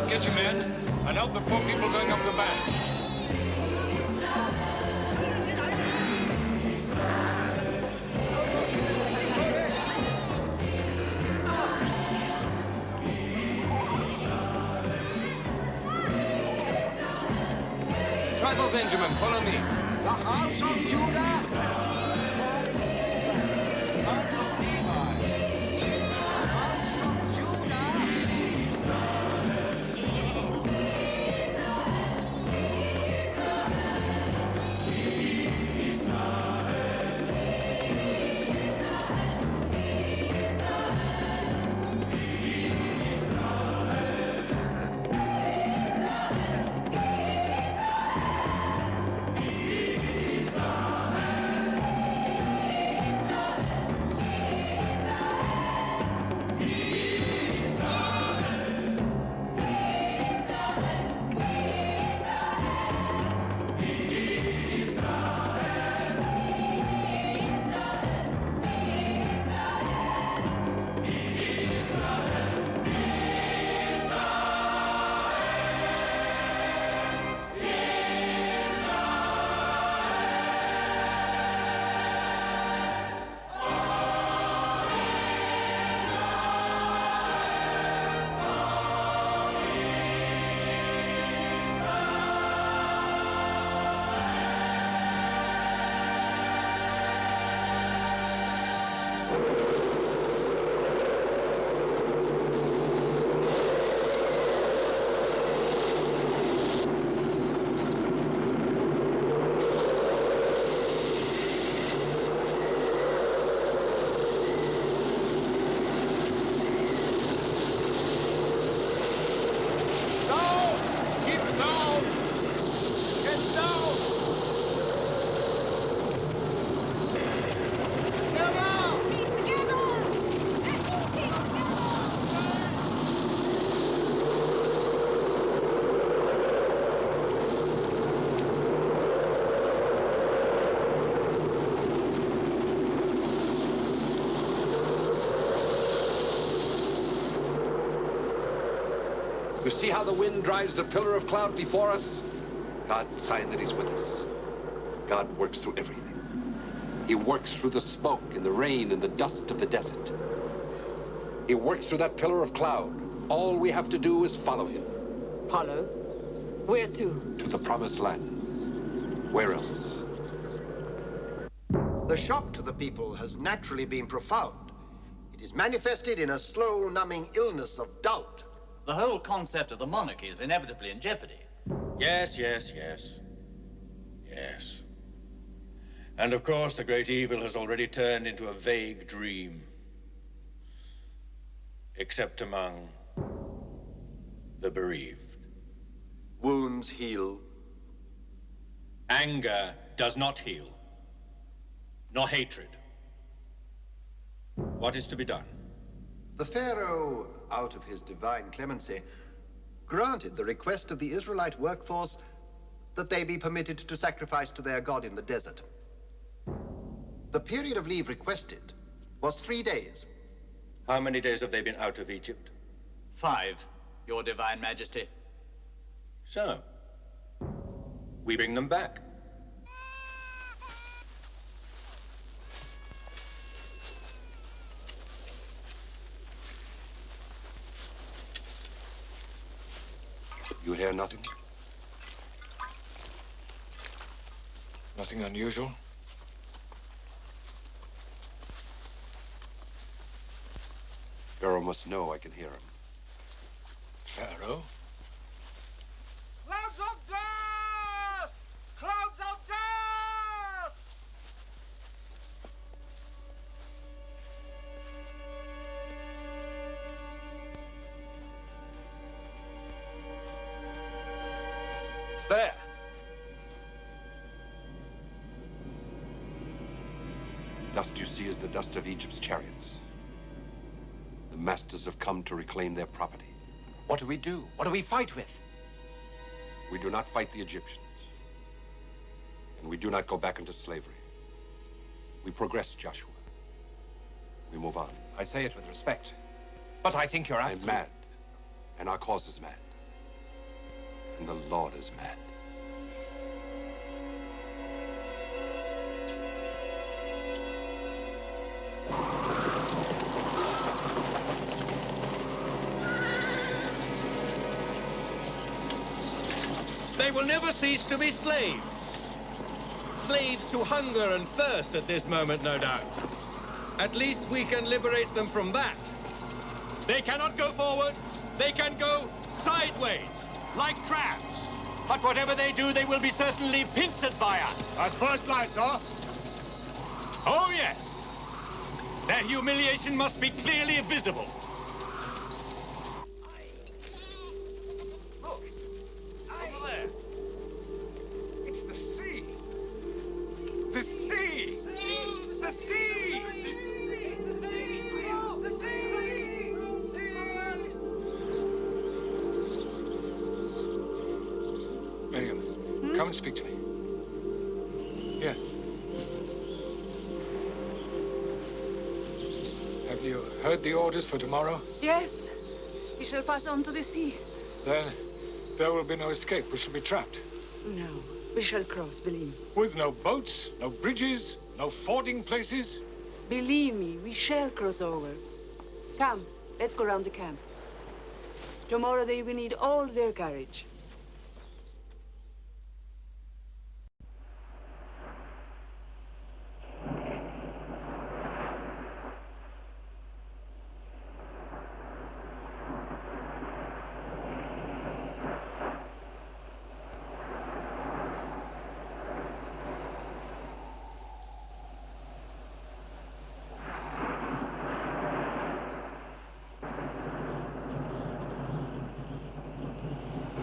Get your men and help the four people going up the bank. Tribe of Benjamin, follow me. The house of Judah! You see how the wind drives the pillar of cloud before us? God's sign that he's with us. God works through everything. He works through the smoke and the rain and the dust of the desert. He works through that pillar of cloud. All we have to do is follow him. Follow? Where to? To the promised land. Where else? The shock to the people has naturally been profound. It is manifested in a slow, numbing illness of doubt. The whole concept of the monarchy is inevitably in jeopardy. Yes. And of course, the great evil has already turned into a vague dream. Except among the bereaved. Wounds heal. Anger does not heal, nor hatred. What is to be done? The Pharaoh, out of his divine clemency, granted the request of the Israelite workforce that they be permitted to sacrifice to their God in the desert. The period of leave requested was 3 days. How many days have they been out of Egypt? 5, Your Divine Majesty. So, we bring them back. You hear nothing? Nothing unusual? Pharaoh must know I can hear him. Pharaoh? Clouds of dust! Clouds of dust! It's there. The dust you see is the dust of Egypt's chariots. The masters have come to reclaim their property. What do we do? What do we fight with? We do not fight the Egyptians. And we do not go back into slavery. We progress, Joshua. We move on. I say it with respect. But I think you're I'm mad. And our cause is mad. And the Lord is mad. They will never cease to be slaves. Slaves to hunger and thirst at this moment, no doubt. At least we can liberate them from that. They cannot go forward. They can go sideways, like crabs. But whatever they do, they will be certainly pincered by us. At first light, sir. Oh, yes. Their humiliation must be clearly visible. Come and speak to me. Here. Have you heard the orders for tomorrow? Yes. We shall pass on to the sea. Then there will be no escape. We shall be trapped. No. We shall cross, believe me. With no boats, no bridges, no fording places? Believe me, we shall cross over. Come, let's go round the camp. Tomorrow they will need all their courage.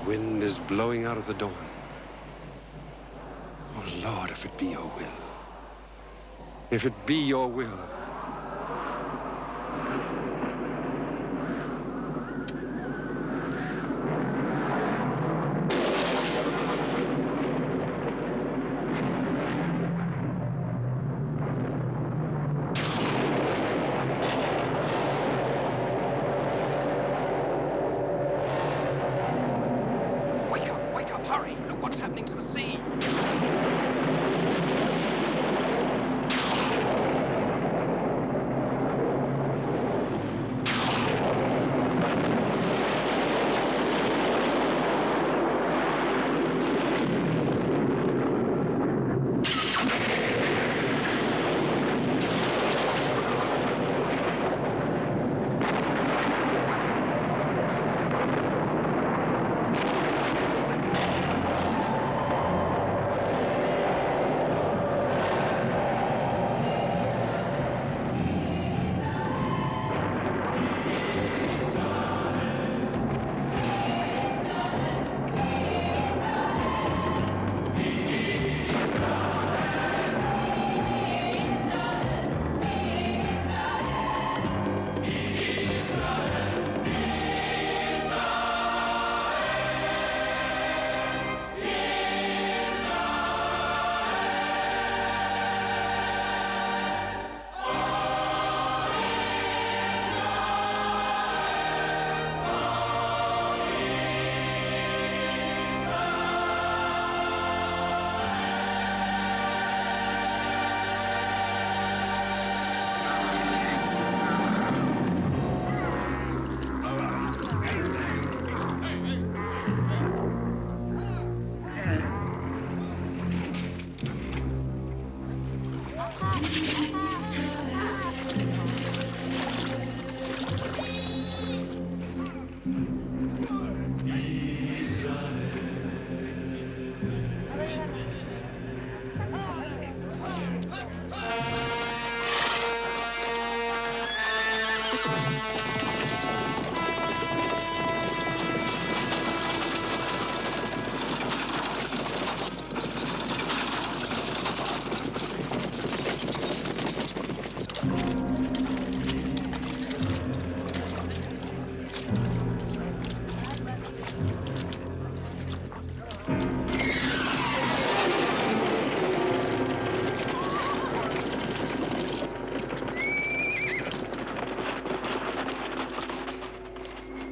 Wind is blowing out of the dawn. Oh, Lord, if it be your will. If it be your will. Hurry, look what's happening to the sea.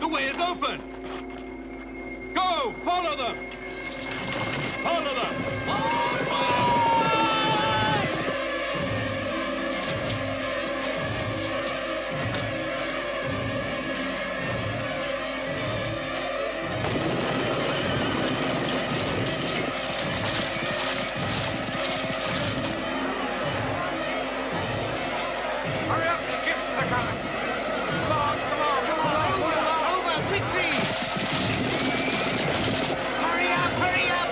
The way is open! Go! Follow them! Follow them! Hurry up, the ships are coming. Come on, come on, come on. Over, quickly. Hurry up, hurry up.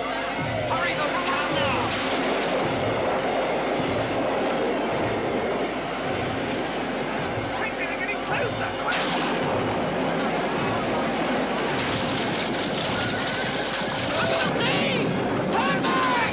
Hurry, those come now. Quickly, they're getting closer. Look at the sea. Turn back.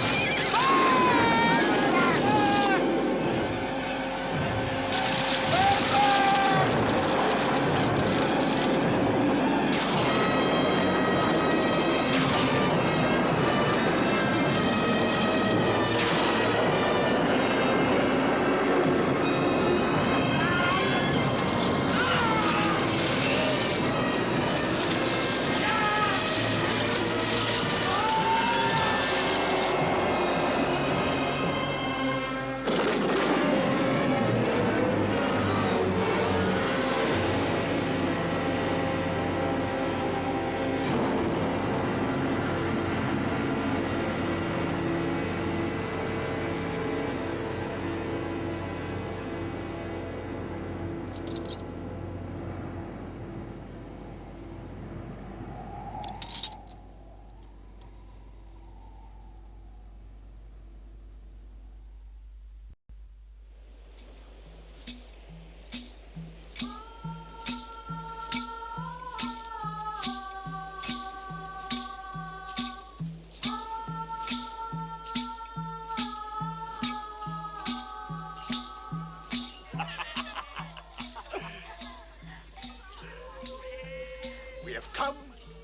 We have come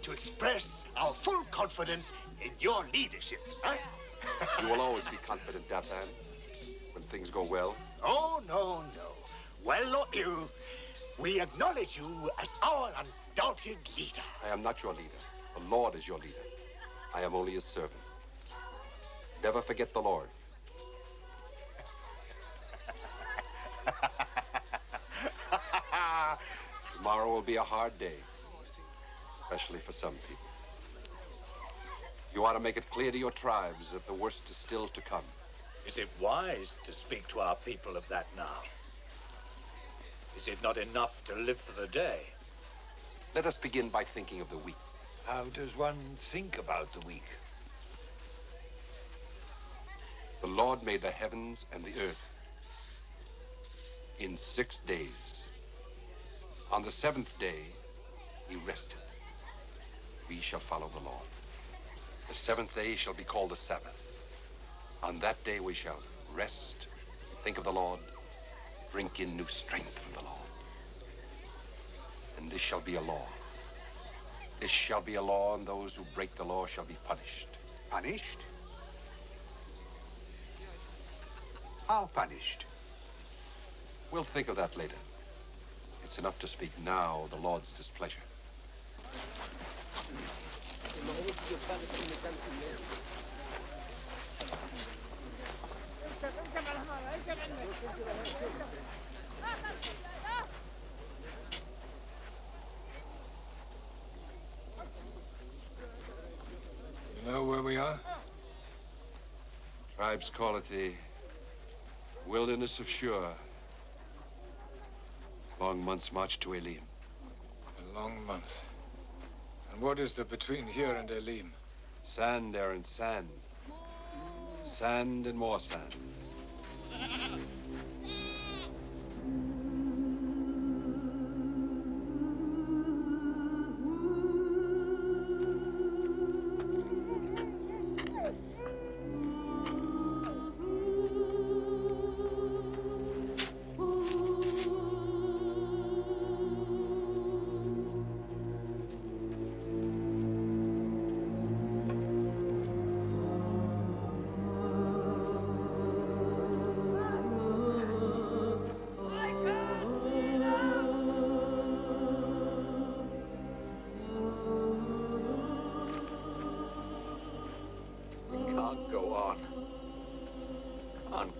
to express our full confidence in your leadership, huh? You will always be confident, Dathan, when things go well. Oh, no, no. Well or ill, we acknowledge you as our undoubted leader. I am not your leader. The Lord is your leader. I am only his servant. Never forget the Lord. Tomorrow will be a hard day, especially for some people. You ought to make it clear to your tribes that the worst is still to come. Is it wise to speak to our people of that now? Is it not enough to live for the day? Let us begin by thinking of the weak. How does one think about the weak? The Lord made the heavens and the earth in 6 days. On the 7th day, he rested. We shall follow the Lord. The 7th day shall be called the Sabbath. On that day we shall rest, think of the Lord, drink in new strength from the Lord. And this shall be a law. This shall be a law, and those who break the law shall be punished. Punished? How punished? We'll think of that later. It's enough to speak now of the Lord's displeasure. You know where we are? Tribes call it the wilderness of Shur. Long month's march to Elim. A long month. And what is there between here and Elim? Sand, Aaron, sand. Sand and more sand.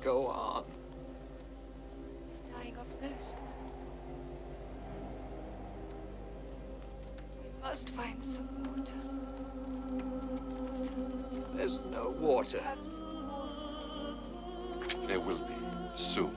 Go on. He's dying of thirst. We must find some water. There's no water. There will be, soon.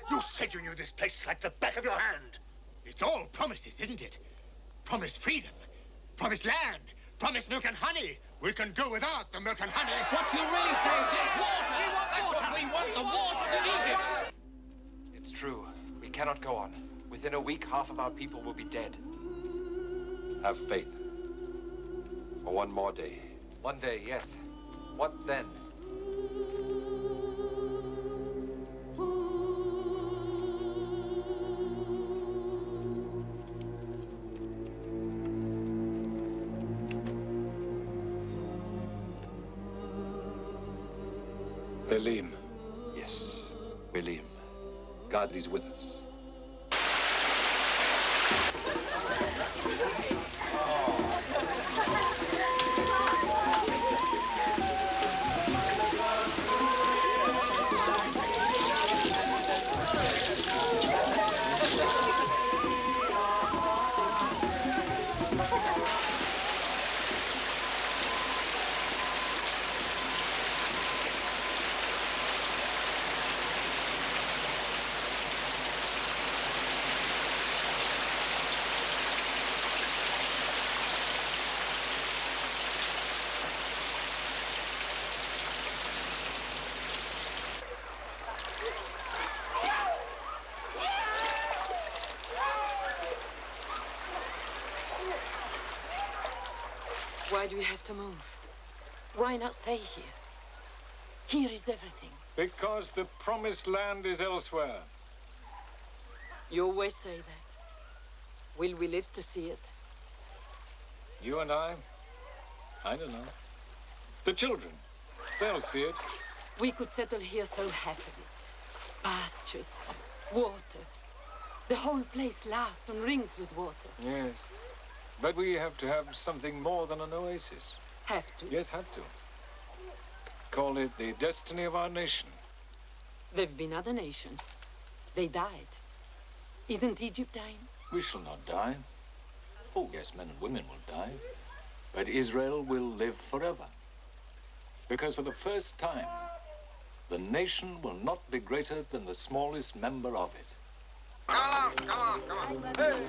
You said you knew this place like the back of your hand. It's all promises, isn't it? Promised freedom, promised land, promised milk and honey. We can do without the milk and honey. What you really say is water! That's what we want, the water of Egypt! It's true. We cannot go on. Within a week, half of our people will be dead. Have faith. For one more day. One day, yes. What then? Elim. Yes, Elim. God is with us. Why do we have to move? Why not stay here? Here is everything. Because the promised land is elsewhere. You always say that. Will we live to see it? You and I don't know. The children, they'll see it. We could settle here so happily. Pastures, water. The whole place laughs and rings with water. Yes. But we have to have something more than an oasis. Have to? Yes, have to. Call it the destiny of our nation. There've been other nations. They died. Isn't Egypt dying? We shall not die. Oh, yes, men and women will die. But Israel will live forever. Because for the first time, the nation will not be greater than the smallest member of it. Come on, come on, come on. Hey!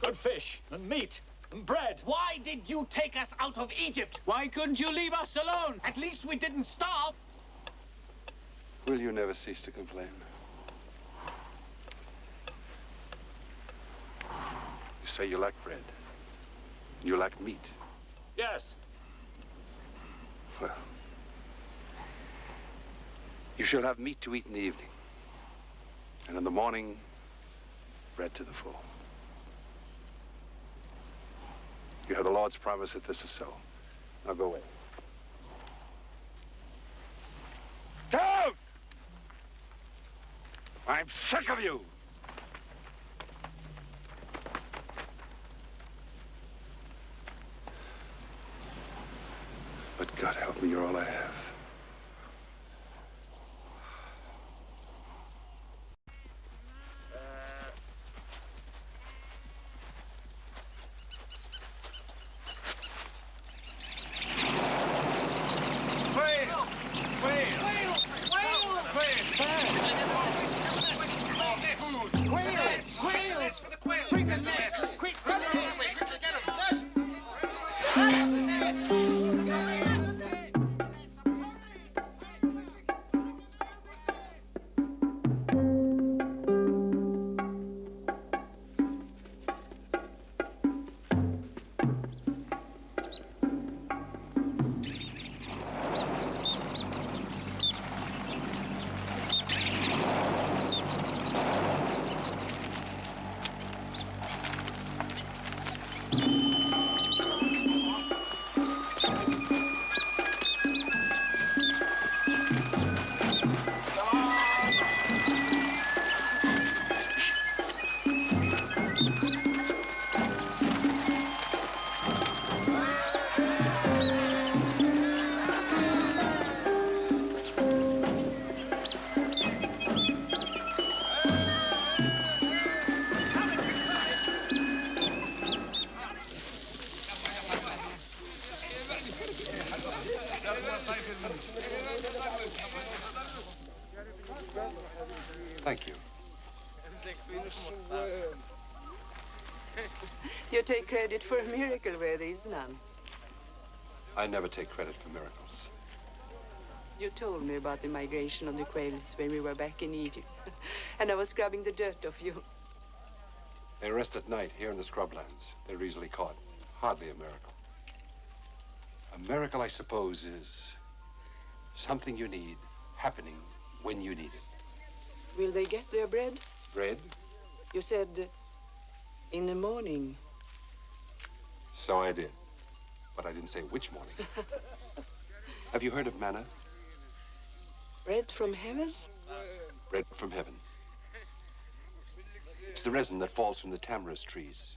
Good fish and meat and bread. Why did you take us out of Egypt? Why couldn't you leave us alone? At least we didn't starve. Will you never cease to complain? You say you lack bread. You lack meat. Yes. Well, you shall have meat to eat in the evening. And in the morning, bread to the full. You have the Lord's promise that this is so. Now go away. Down! I'm sick of you! But God help me, you're all I have. Thank you. You take credit for a miracle where there is none. I never take credit for miracles. You told me about the migration of the quails when we were back in Egypt. And I was scrubbing the dirt off you. They rest at night here in the scrublands. They're easily caught. Hardly a miracle. A miracle, I suppose, is something you need happening when you need it. Will they get their bread? Bread? You said in the morning. So I did. But I didn't say which morning. Have you heard of manna? Bread from heaven? Bread from heaven. It's the resin that falls from the tamarisk trees.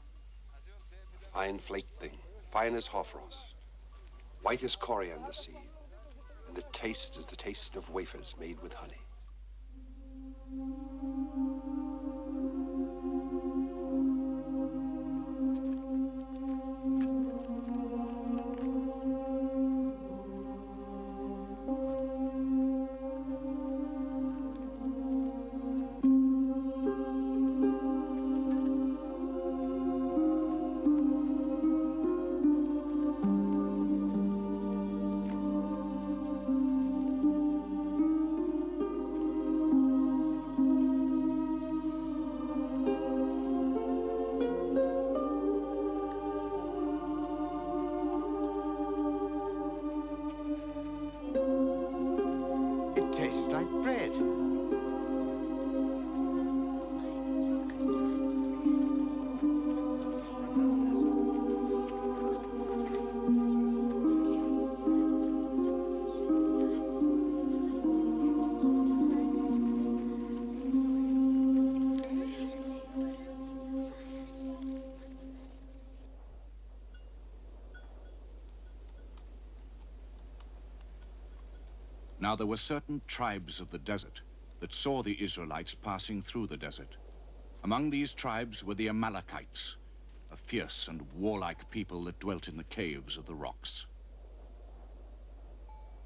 A fine flaked thing, fine as hoarfrost, white as coriander seed, and the taste is the taste of wafers made with honey. It tastes like bread. Now there were certain tribes of the desert that saw the Israelites passing through the desert. Among these tribes were the Amalekites, a fierce and warlike people that dwelt in the caves of the rocks.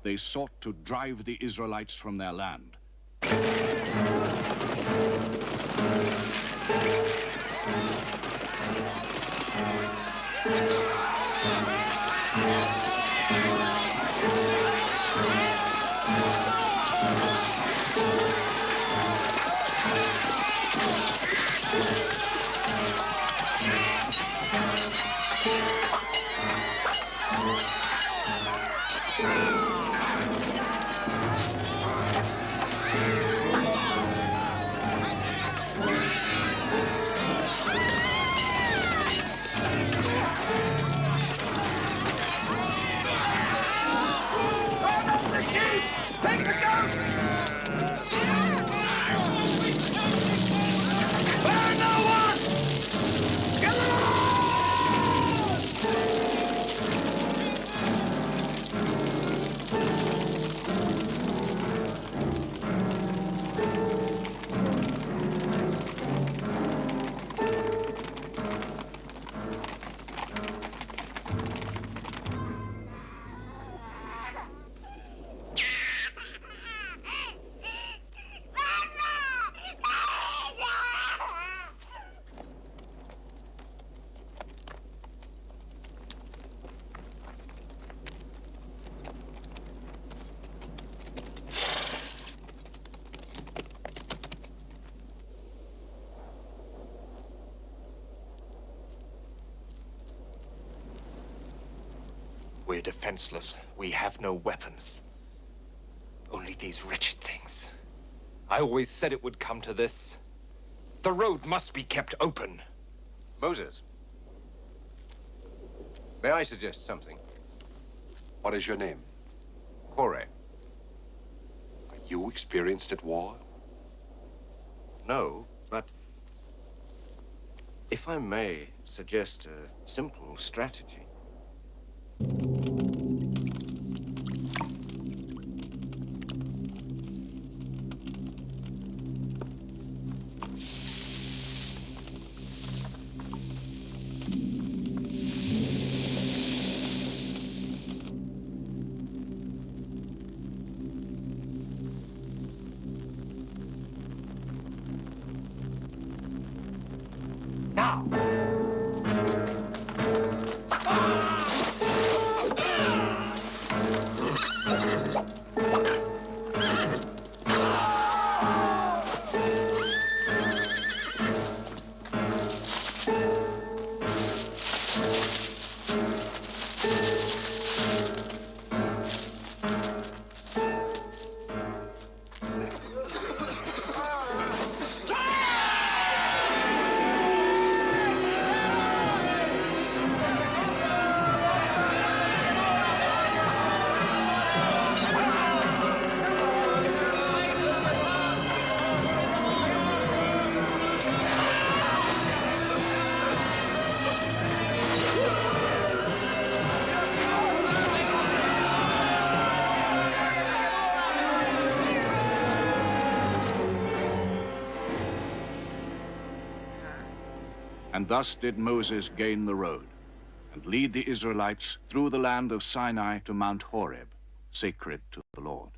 They sought to drive the Israelites from their land. Take the goats! Spare no one! Kill them We're defenseless. We have no weapons. Only these wretched things. I always said it would come to this. The road must be kept open. Moses, may I suggest something? What is your name? Kore. Are you experienced at war? No, but if I may suggest a simple strategy. And thus did Moses gain the road and lead the Israelites through the land of Sinai to Mount Horeb, sacred to the Lord.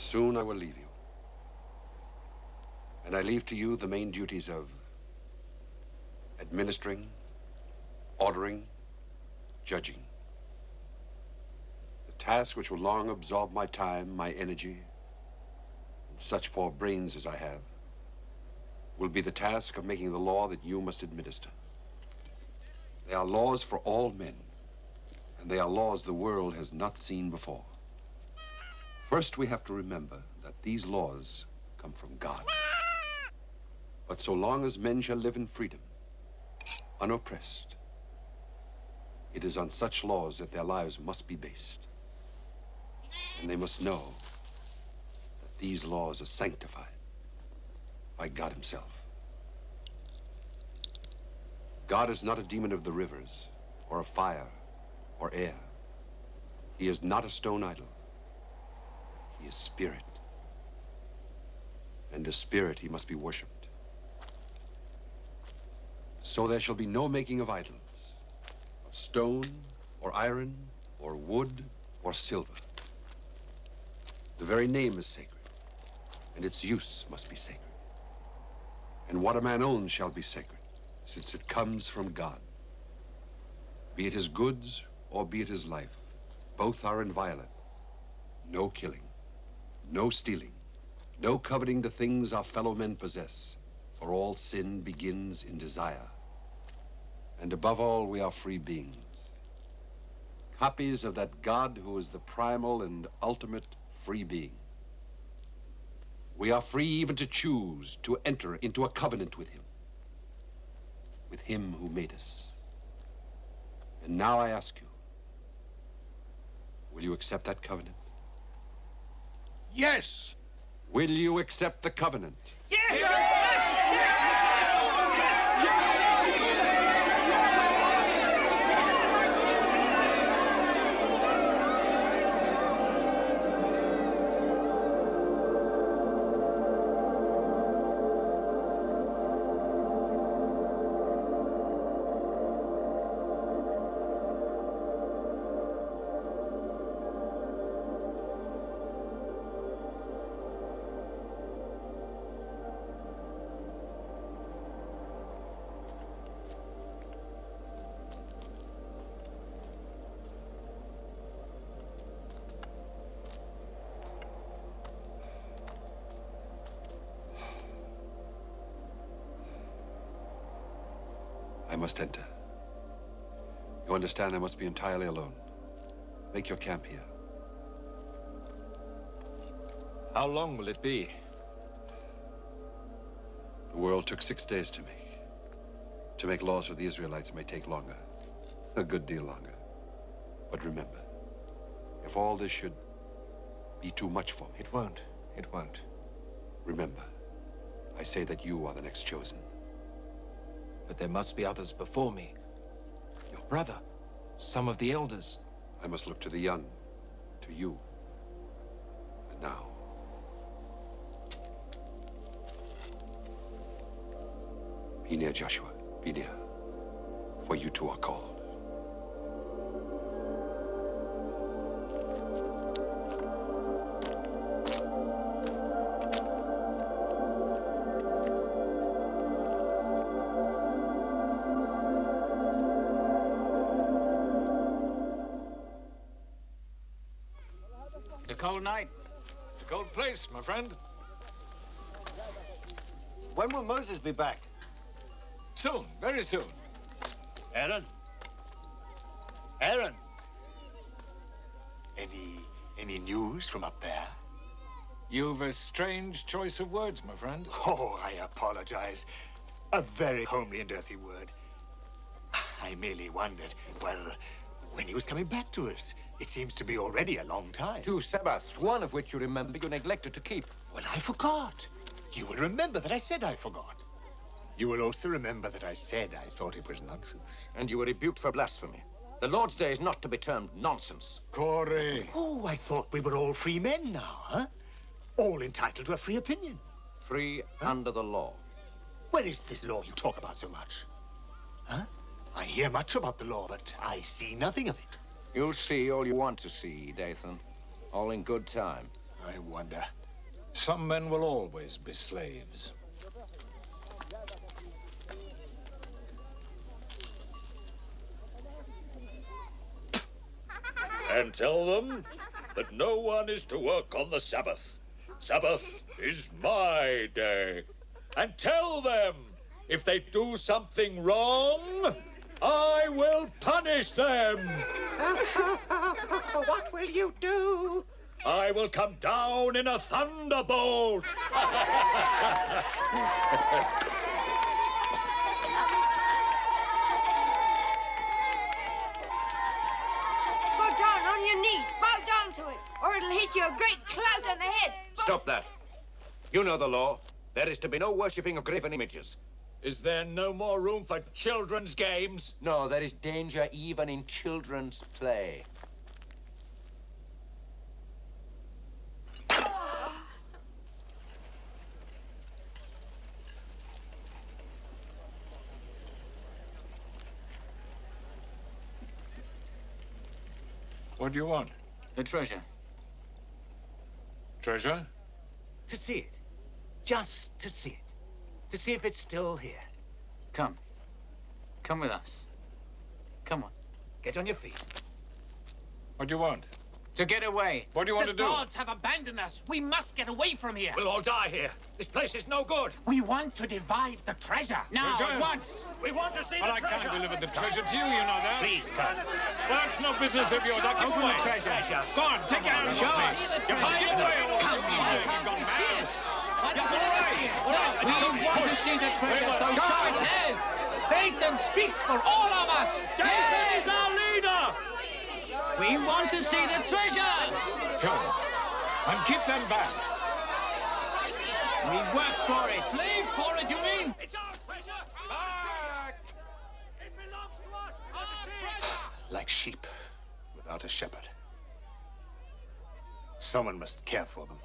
Soon I will leave you. And I leave to you the main duties of administering, ordering, judging. The task which will long absorb my time, my energy, and such poor brains as I have, will be the task of making the law that you must administer. They are laws for all men, and they are laws the world has not seen before. First, we have to remember that these laws come from God. But so long as men shall live in freedom, unoppressed, it is on such laws that their lives must be based. And they must know that these laws are sanctified by God himself. God is not a demon of the rivers, or of fire, or air. He is not a stone idol. He is spirit. And as spirit, he must be worshipped. So there shall be no making of idols, of stone, or iron, or wood, or silver. The very name is sacred, and its use must be sacred. And what a man owns shall be sacred, since it comes from God. Be it his goods, or be it his life, both are inviolate. No killing. No stealing, no coveting the things our fellow men possess, for all sin begins in desire. And above all, we are free beings, copies of that God who is the primal and ultimate free being. We are free even to choose to enter into a covenant with him who made us. And now I ask you, will you accept that covenant? Yes! Will you accept the covenant? Yes! must enter. You understand I must be entirely alone. Make your camp here. How long will it be? The world took 6 days to make. To make laws for the Israelites may take longer. A good deal longer. But remember, if all this should be too much for me... It won't. It won't. Remember, I say that you are the next chosen. But there must be others before me. Your brother, some of the elders. I must look to the young, to you. And now... be near Joshua. Be near. For you two are called. It's a cold night. It's a cold place, my friend. When will Moses be back? Soon, very soon. Aaron? Aaron? Any news from up there? You've a strange choice of words, my friend. Oh, I apologize. A very homely and earthy word. I merely wondered, well, when he was coming back to us. It seems to be already a long time. 2 Sabbaths, one of which you remember you neglected to keep. Well, I forgot. You will remember that I said I forgot. You will also remember that I said I thought it was nonsense. And you were rebuked for blasphemy. The Lord's Day is not to be termed nonsense. Corey. Oh, I thought we were all free men now, huh? All entitled to a free opinion. Free under the law. Where is this law you talk about so much? Huh? I hear much about the law, but I see nothing of it. You'll see all you want to see, Dathan. All in good time. I wonder. Some men will always be slaves. And tell them that no one is to work on the Sabbath. Sabbath is my day. And tell them, if they do something wrong, I will punish them. What will you do? I will come down in a thunderbolt. Go down on your knees, bow down to it, or it'll hit you a great clout on the head. Stop that. You know the law. There is to be no worshipping of graven images. Is there no more room for children's games? No, there is danger even in children's play. What do you want? The treasure. Treasure? To see it. Just to see it. To see if it's still here. Come. Come with us. Come on. Get on your feet. What do you want? To get away. What do you want to do? The gods have abandoned us. We must get away from here. We'll all die here. This place is no good. We want to divide the treasure. Now, Treasure? at once. We want to see But the I treasure. can't deliver the treasure to you, you know that. Please, come. Well, that's no business of yours. I can Open the explain. treasure. Go on, take your hands Show off me. us. You're hiding away. Come on. You've gone mad. We want to see the treasure, so show it. Satan speaks for all of us. Dathan is our leader. We want to see the treasure. Show them. And keep them back. We work for it. Slave for it, you mean? It's our treasure. Back. It belongs to us. Our treasure. Like sheep without a shepherd. Someone must care for them.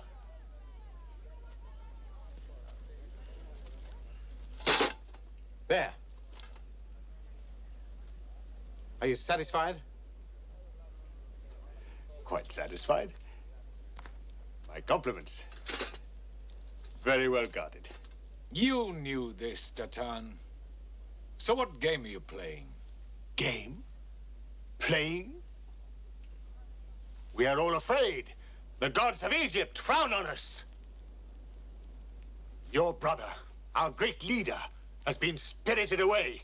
There. Are you satisfied? Quite satisfied. My compliments. Very well guarded. You knew this, Dathan. So what game are you playing? Game? Playing? We are all afraid. The gods of Egypt frown on us. Your brother, our great leader, has been spirited away.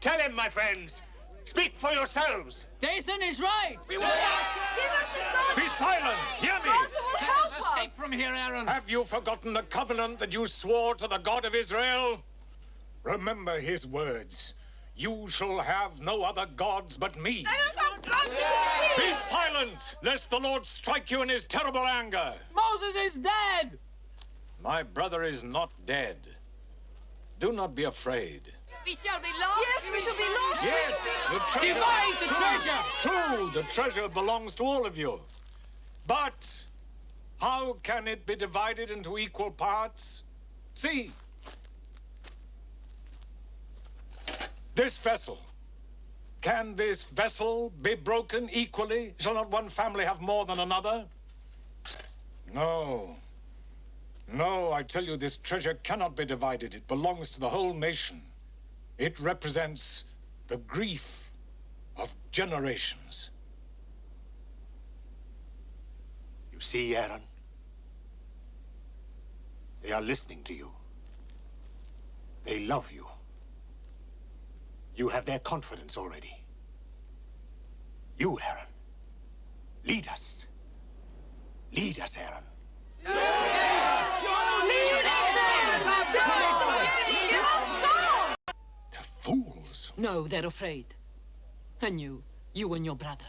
Tell him, my friends. Speak for yourselves. Dathan is right. Give us the God. Be silent! Hear me! Moses will help us. Escape from here, Aaron. Have you forgotten the covenant that you swore to the God of Israel? Remember his words. You shall have no other gods but me. Let us have God. Be silent, lest the Lord strike you in his terrible anger. Moses is dead. My brother is not dead. Do not be afraid. We shall be lost. Yes, we shall be lost. Yes, the treasure. Divide the treasure. True, the treasure belongs to all of you. But how can it be divided into equal parts? See, this vessel. Can this vessel be broken equally? Shall not one family have more than another? No. No, I tell you, this treasure cannot be divided. It belongs to the whole nation. It represents the grief of generations. You see, Aaron? They are listening to you. They love you. You have their confidence already. You, Aaron. Lead us. Lead us, Aaron. They're fools. No, they're afraid. And you and your brother.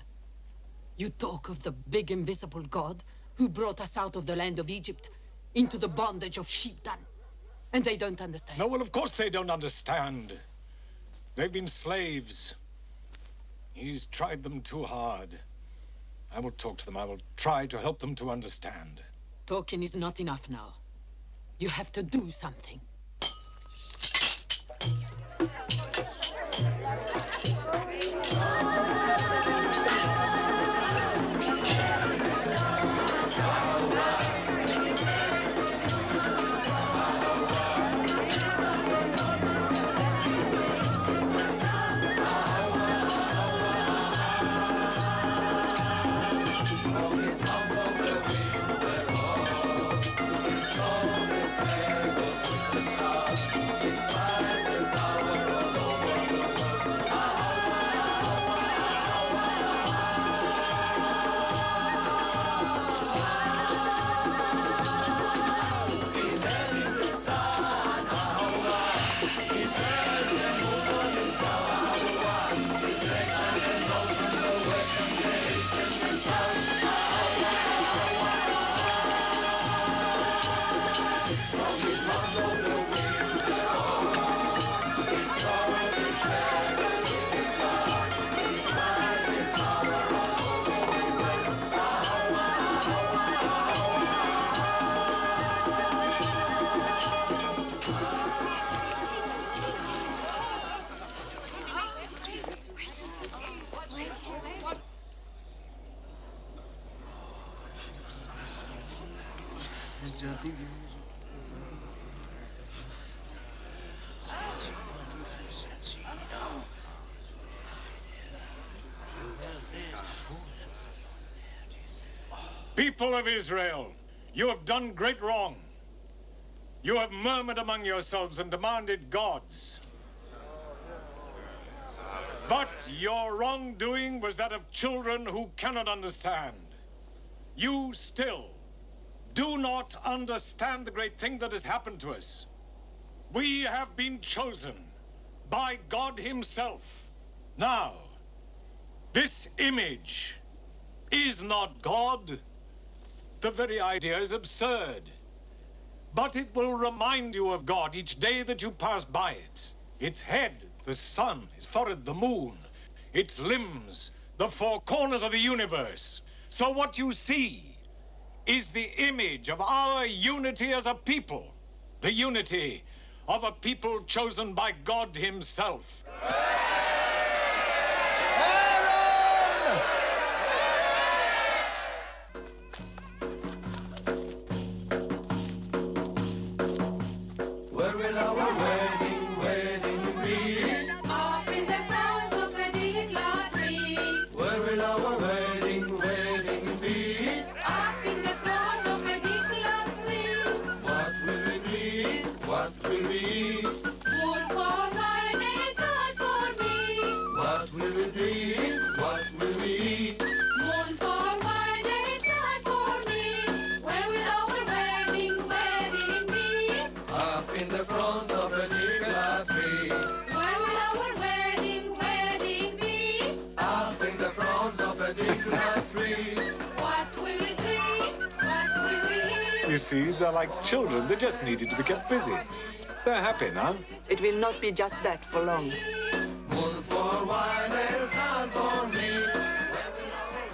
You talk of the big invisible God who brought us out of the land of Egypt into the bondage of sheepdom. And they don't understand. No, well, of course they don't understand. They've been slaves. He's tried them too hard. I will talk to them. I will try to help them to understand. Talking is not enough now. You have to do something. People of Israel, you have done great wrong. You have murmured among yourselves and demanded gods. But your wrongdoing was that of children who cannot understand. You still do not understand the great thing that has happened to us. We have been chosen by God himself. Now, this image is not God. The very idea is absurd. But it will remind you of God each day that you pass by it. Its head, the sun, its forehead, the moon, its limbs, the four corners of the universe. So what you see is the image of our unity as a people, the unity of a people chosen by God himself. Where will our wedding be? Up in the front of a Dikla tree. Where will our wedding be? Up in the front of a Dikla tree. What will it be? What will be? Wood for mine and sod for me. will we drink? What will we eat? Mourn for wine, it's time for me. Where will our wedding be? Up in the front of the Nicola tree. Where will our wedding be? Up in the front of the Nicola tree. What will we drink? What will we eat? You see, they're like children. They just needed to be kept busy. They're happy now. It will not be just that for long. Moon for wine and sun for me.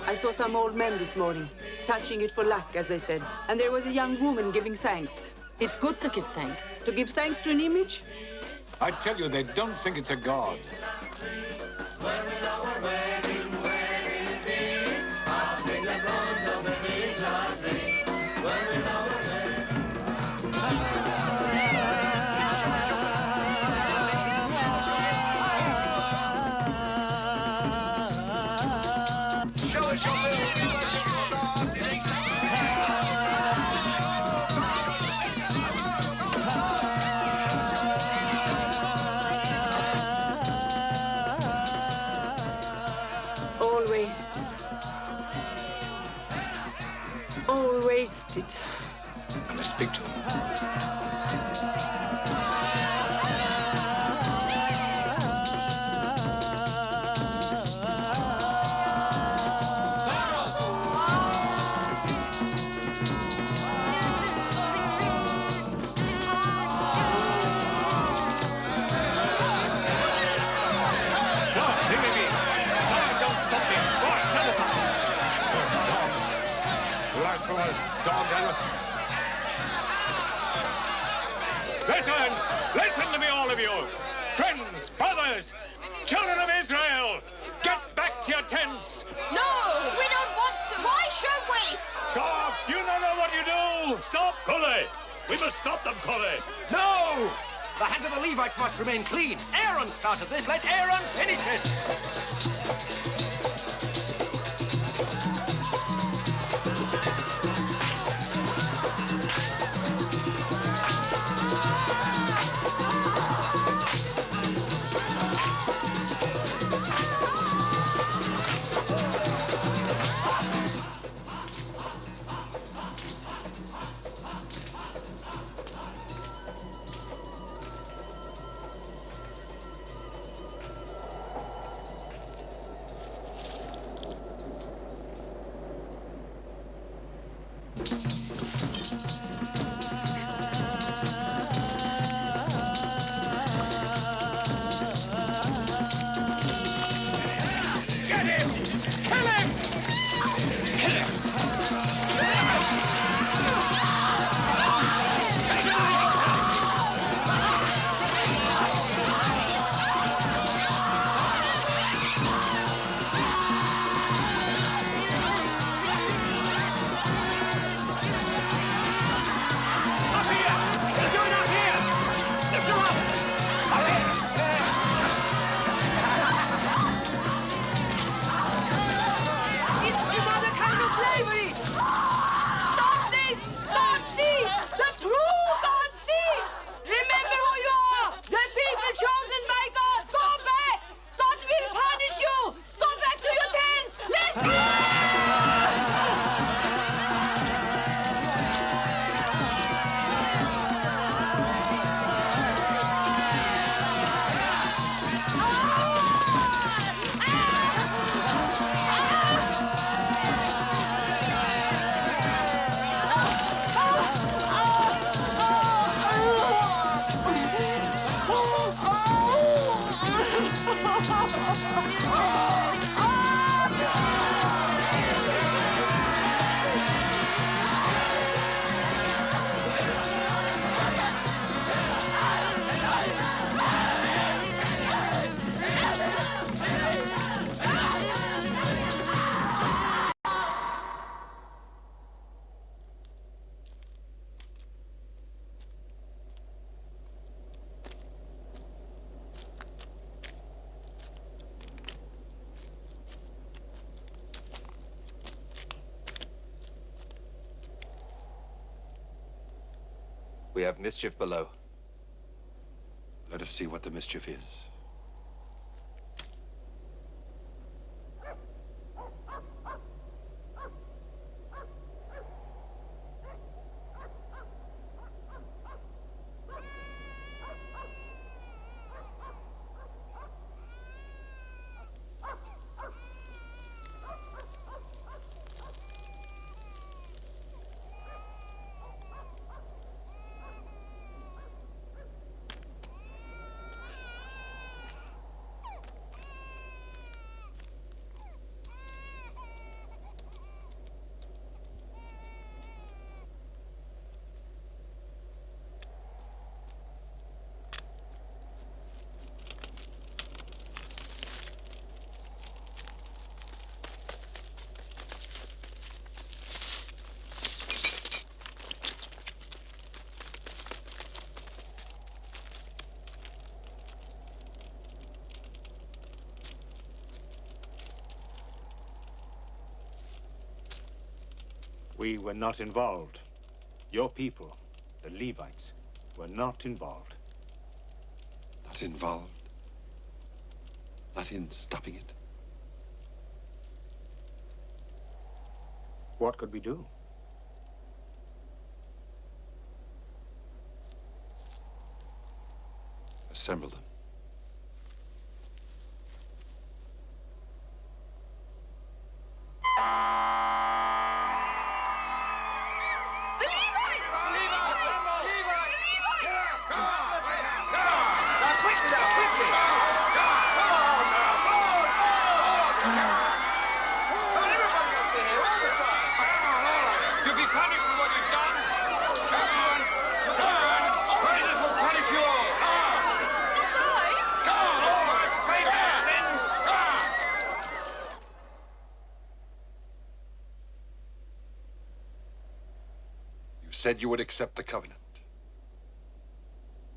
I saw some old men this morning, touching it for luck, as they said. And there was a young woman giving thanks. It's good to give thanks. To give thanks to an image? I tell you, they don't think it's a god. Where will our wedding be? Up in the front of the Nicola tree. Where will our Show us your will, All wasted. All wasted. I must speak to them. Listen! Listen to me, all of you! Friends, brothers, children of Israel! Get back to your tents! No, we don't want to. Why should we? Stop! You don't know what you do! Stop, Kole! We must stop them, Kole! No! The hands of the Levites must remain clean. Aaron started this. Let Aaron finish it. Get him! Kill him! Kill him! We have mischief below. Let us see what the mischief is. We were not involved. Your people, the Levites, were not involved. Not involved? Not in stopping it? What could we do? Assemble them. Said you would accept the covenant,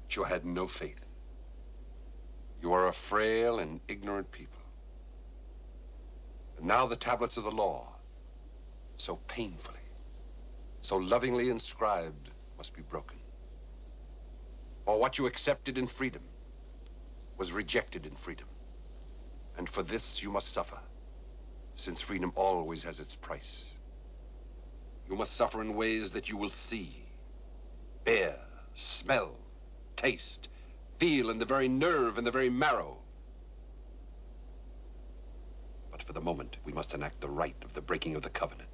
but you had no faith. You are a frail and ignorant people. And now the tablets of the law, so painfully, so lovingly inscribed, must be broken. For what you accepted in freedom was rejected in freedom. And for this you must suffer, since freedom always has its price. You must suffer in ways that you will see, bear, smell, taste, feel in the very nerve and the very marrow. But for the moment, we must enact the rite of the breaking of the covenant.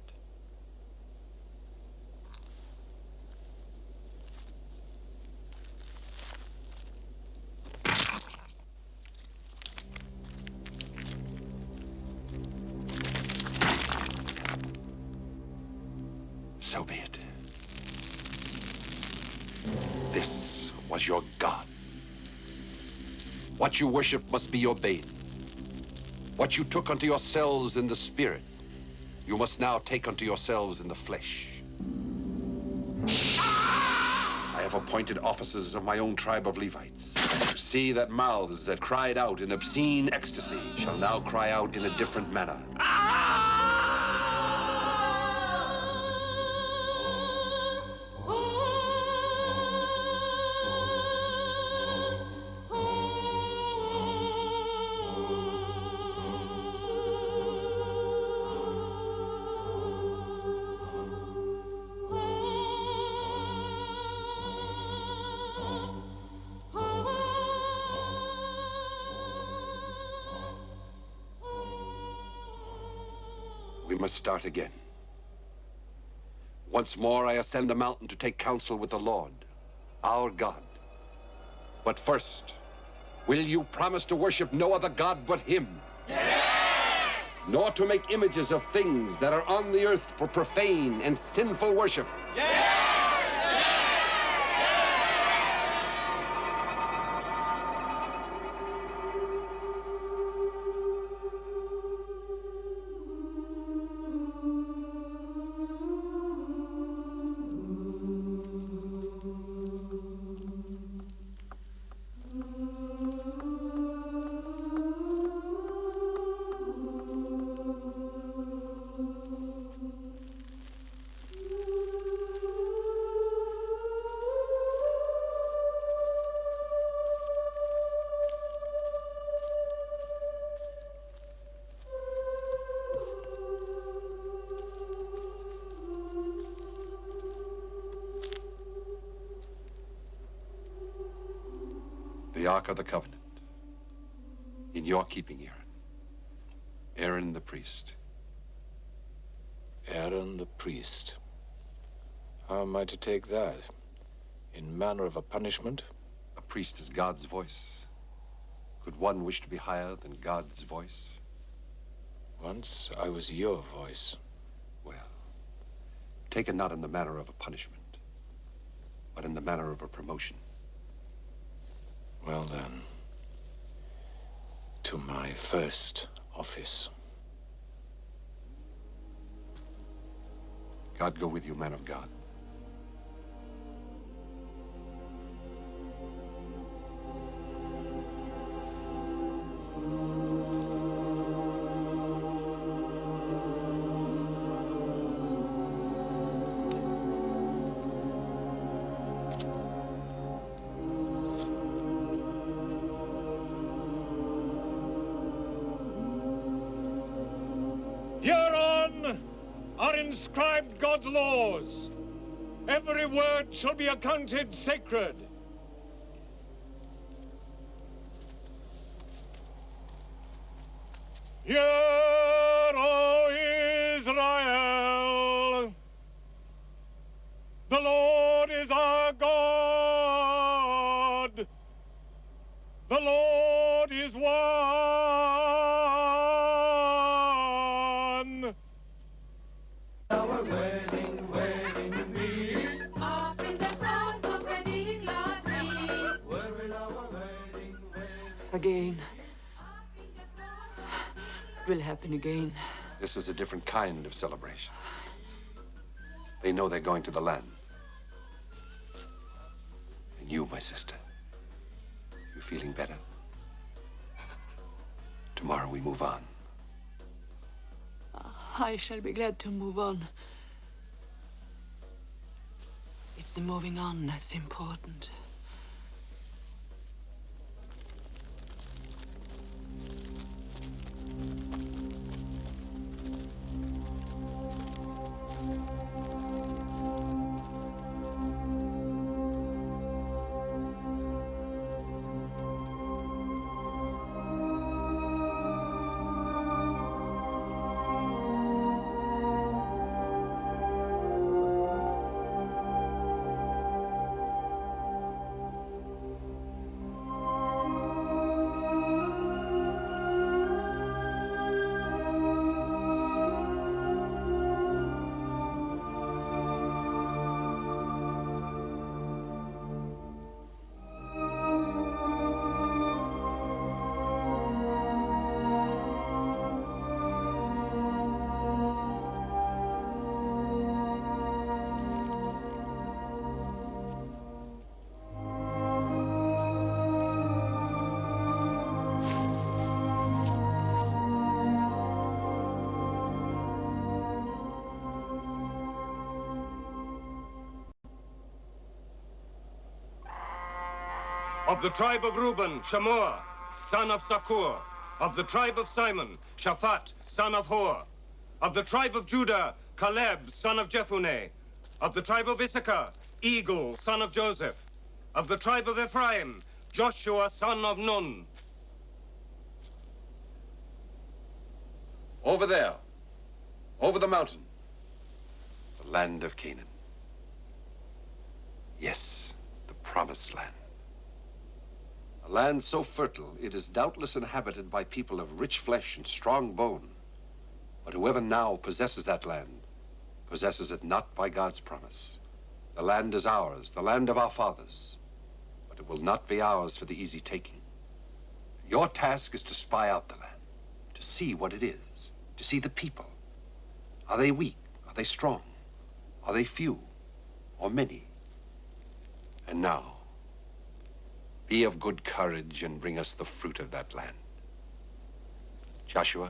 So be it. This was your God. What you worship must be your bane. What you took unto yourselves in the spirit, you must now take unto yourselves in the flesh. I have appointed officers of my own tribe of Levites to see that mouths that cried out in obscene ecstasy shall now cry out in a different manner. We must start again. Once more, I ascend the mountain to take counsel with the Lord, our God. But first, will you promise to worship no other God but Him? Yes! Nor to make images of things that are on the earth for profane and sinful worship? Yes! The Ark of the Covenant. In your keeping, Aaron. Aaron the priest. Aaron the priest. How am I to take that? In manner of a punishment? A priest is God's voice. Could one wish to be higher than God's voice? Once I was your voice. Well, take it not in the manner of a punishment, but in the manner of a promotion. Well then, to my first office. God go with you, man of God. are inscribed God's laws. Every word shall be accounted sacred. Hear, O Israel, the Lord is our God. The Lord is one. Our wedding, wedding be. Off in the front of wedding lottery. Where will our wedding, wedding Again. It will happen again. This is a different kind of celebration. They know they're going to the land. And you, my sister, you feeling better? Tomorrow we move on. I shall be glad to move on. It's the moving on that's important. Of the tribe of Reuben, Shammua, son of Sakur. Of the tribe of Simon, Shaphat, son of Hor. Of the tribe of Judah, Caleb, son of Jephunneh. Of the tribe of Issachar, Eagle, son of Joseph. Of the tribe of Ephraim, Joshua, son of Nun. Over there, over the mountain, the land of Canaan. Yes, the promised land. A land so fertile, it is doubtless inhabited by people of rich flesh and strong bone. But whoever now possesses that land, possesses it not by God's promise. The land is ours, the land of our fathers. But it will not be ours for the easy taking. Your task is to spy out the land, to see what it is, to see the people. Are they weak? Are they strong? Are they few or many? And now, be of good courage and bring us the fruit of that land. Joshua?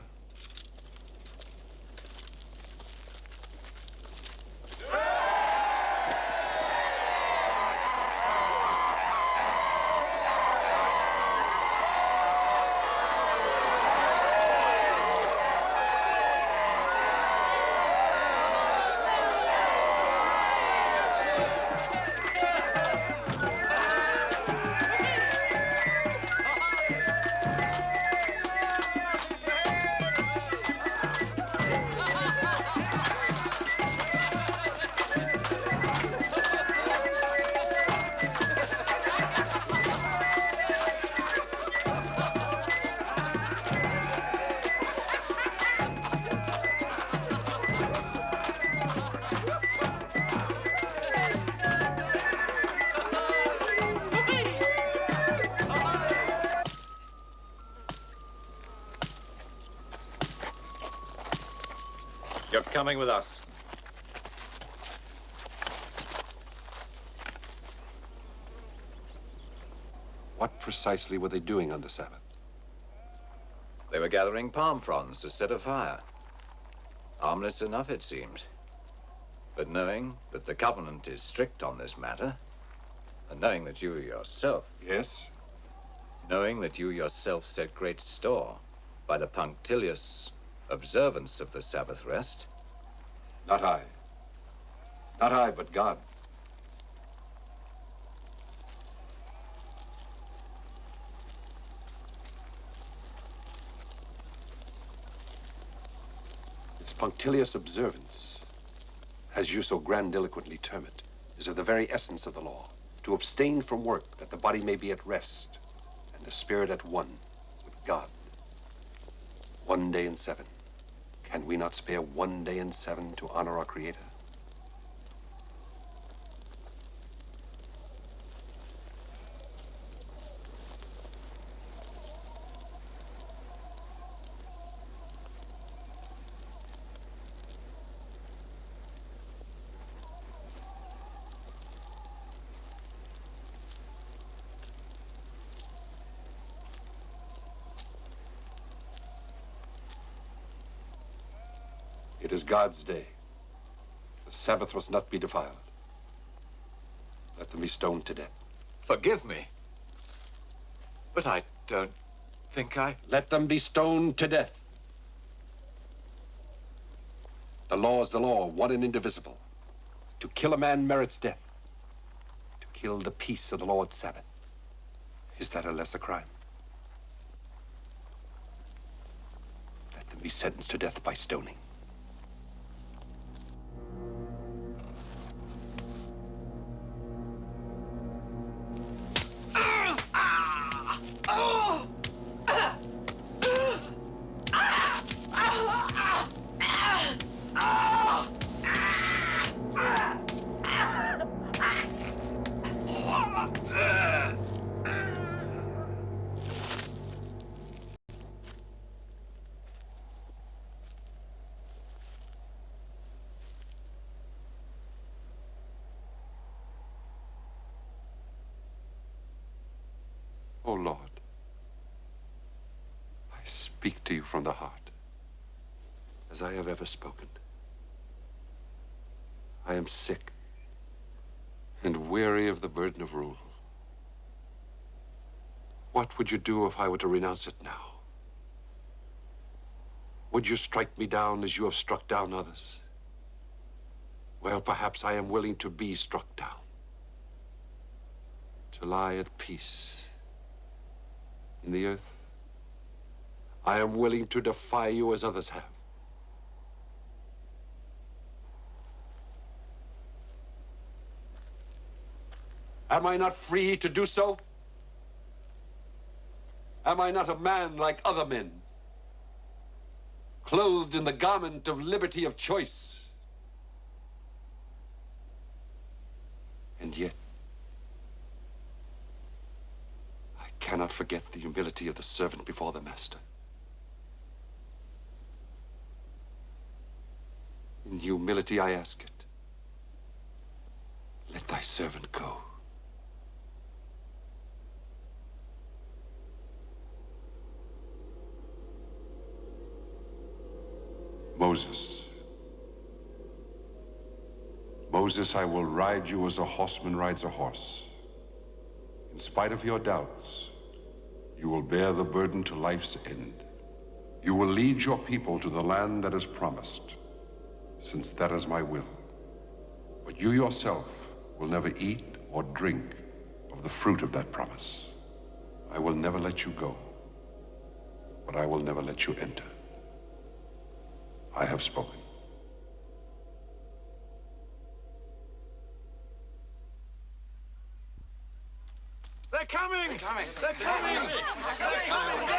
You're coming with us. What precisely were they doing on the Sabbath? They were gathering palm fronds to set afire. Harmless enough, it seemed. But knowing that the covenant is strict on this matter, and knowing that you yourself... Yes? Knowing that you yourself set great store by the punctilious observance of the Sabbath rest, Not I. Not I, but God. Its punctilious observance, as you so grandiloquently term it, is of the very essence of the law. To abstain from work that the body may be at rest and the spirit at one with God. 1 day in 7. Can we not spare 1 day in 7 to honor our Creator? It is God's day. The Sabbath must not be defiled. Let them be stoned to death. Forgive me. But I don't think I... Let them be stoned to death. The law is the law, one and indivisible. To kill a man merits death. To kill the peace of the Lord's Sabbath. Is that a lesser crime? Let them be sentenced to death by stoning. Oh, Lord, I speak to you from the heart, as I have ever spoken. I am sick and weary of the burden of rule. What would you do if I were to renounce it now? Would you strike me down as you have struck down others? Well, perhaps I am willing to be struck down, to lie at peace in the earth. I am willing to defy you as others have. Am I not free to do so? Am I not a man like other men, clothed in the garment of liberty of choice? And yet, I cannot forget the humility of the servant before the master. In humility I ask it. Let thy servant go. Moses. Moses, I will ride you as a horseman rides a horse. In spite of your doubts, you will bear the burden to life's end. You will lead your people to the land that is promised, since that is my will. But you yourself will never eat or drink of the fruit of that promise. I will never let you go, but I will never let you enter. I have spoken. They're coming! They're coming! They're coming! They're coming!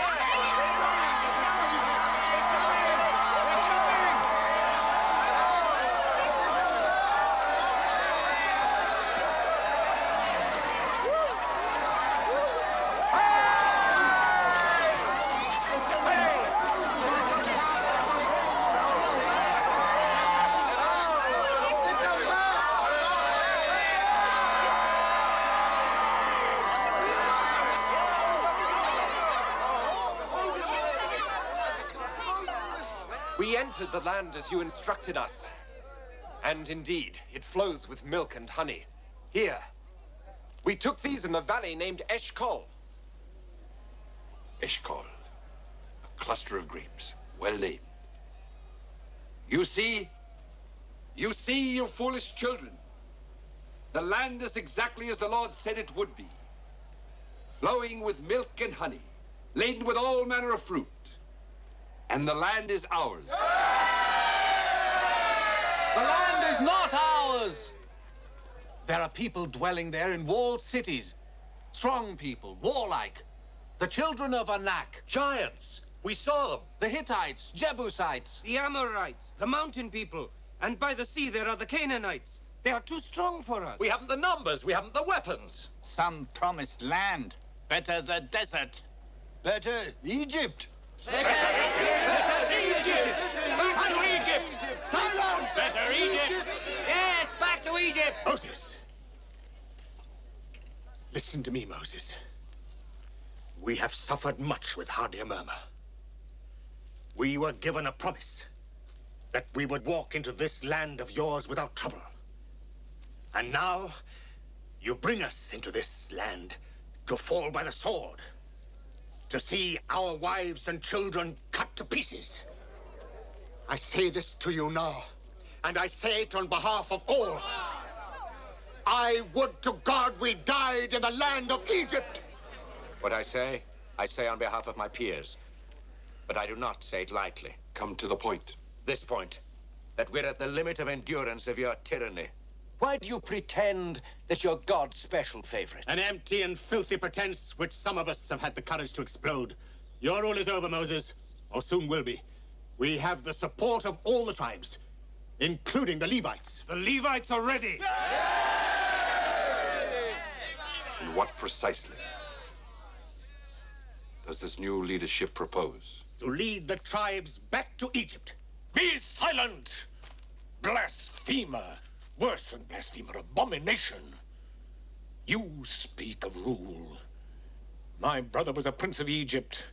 We entered the land as you instructed us. And indeed, it flows with milk and honey. Here, we took these in the valley named Eshcol. Eshcol, a cluster of grapes, well named. You see, You see, you foolish children, the land is exactly as the Lord said it would be, flowing with milk and honey, laden with all manner of fruit. And the land is ours. The land is not ours! There are people dwelling there in walled cities. Strong people, warlike. The children of Anak. Giants! We saw them. The Hittites, Jebusites. The Amorites, the mountain people. And by the sea there are the Canaanites. They are too strong for us. We haven't the numbers, we haven't the weapons. Some promised land. Better the desert. Better Egypt. Better Egypt! Back to Egypt! Silence! Better Egypt! Yes, back to Egypt! Moses. Listen to me, Moses. We have suffered much with hardly a murmur. We were given a promise that we would walk into this land of yours without trouble. And now, you bring us into this land to fall by the sword, to see our wives and children cut to pieces. I say this to you now, and I say it on behalf of all. I would to God we died in the land of Egypt. What I say on behalf of my peers. But I do not say it lightly. Come to the point. This point, that we're at the limit of endurance of your tyranny. Why do you pretend that you're God's special favorite? An empty and filthy pretense which some of us have had the courage to explode. Your rule is over, Moses, or soon will be. We have the support of all the tribes, including the Levites. The Levites are ready. And what precisely does this new leadership propose? To lead the tribes back to Egypt. Be silent! Blasphemer! Worse than blasphemer, abomination! You speak of rule. My brother was a prince of Egypt.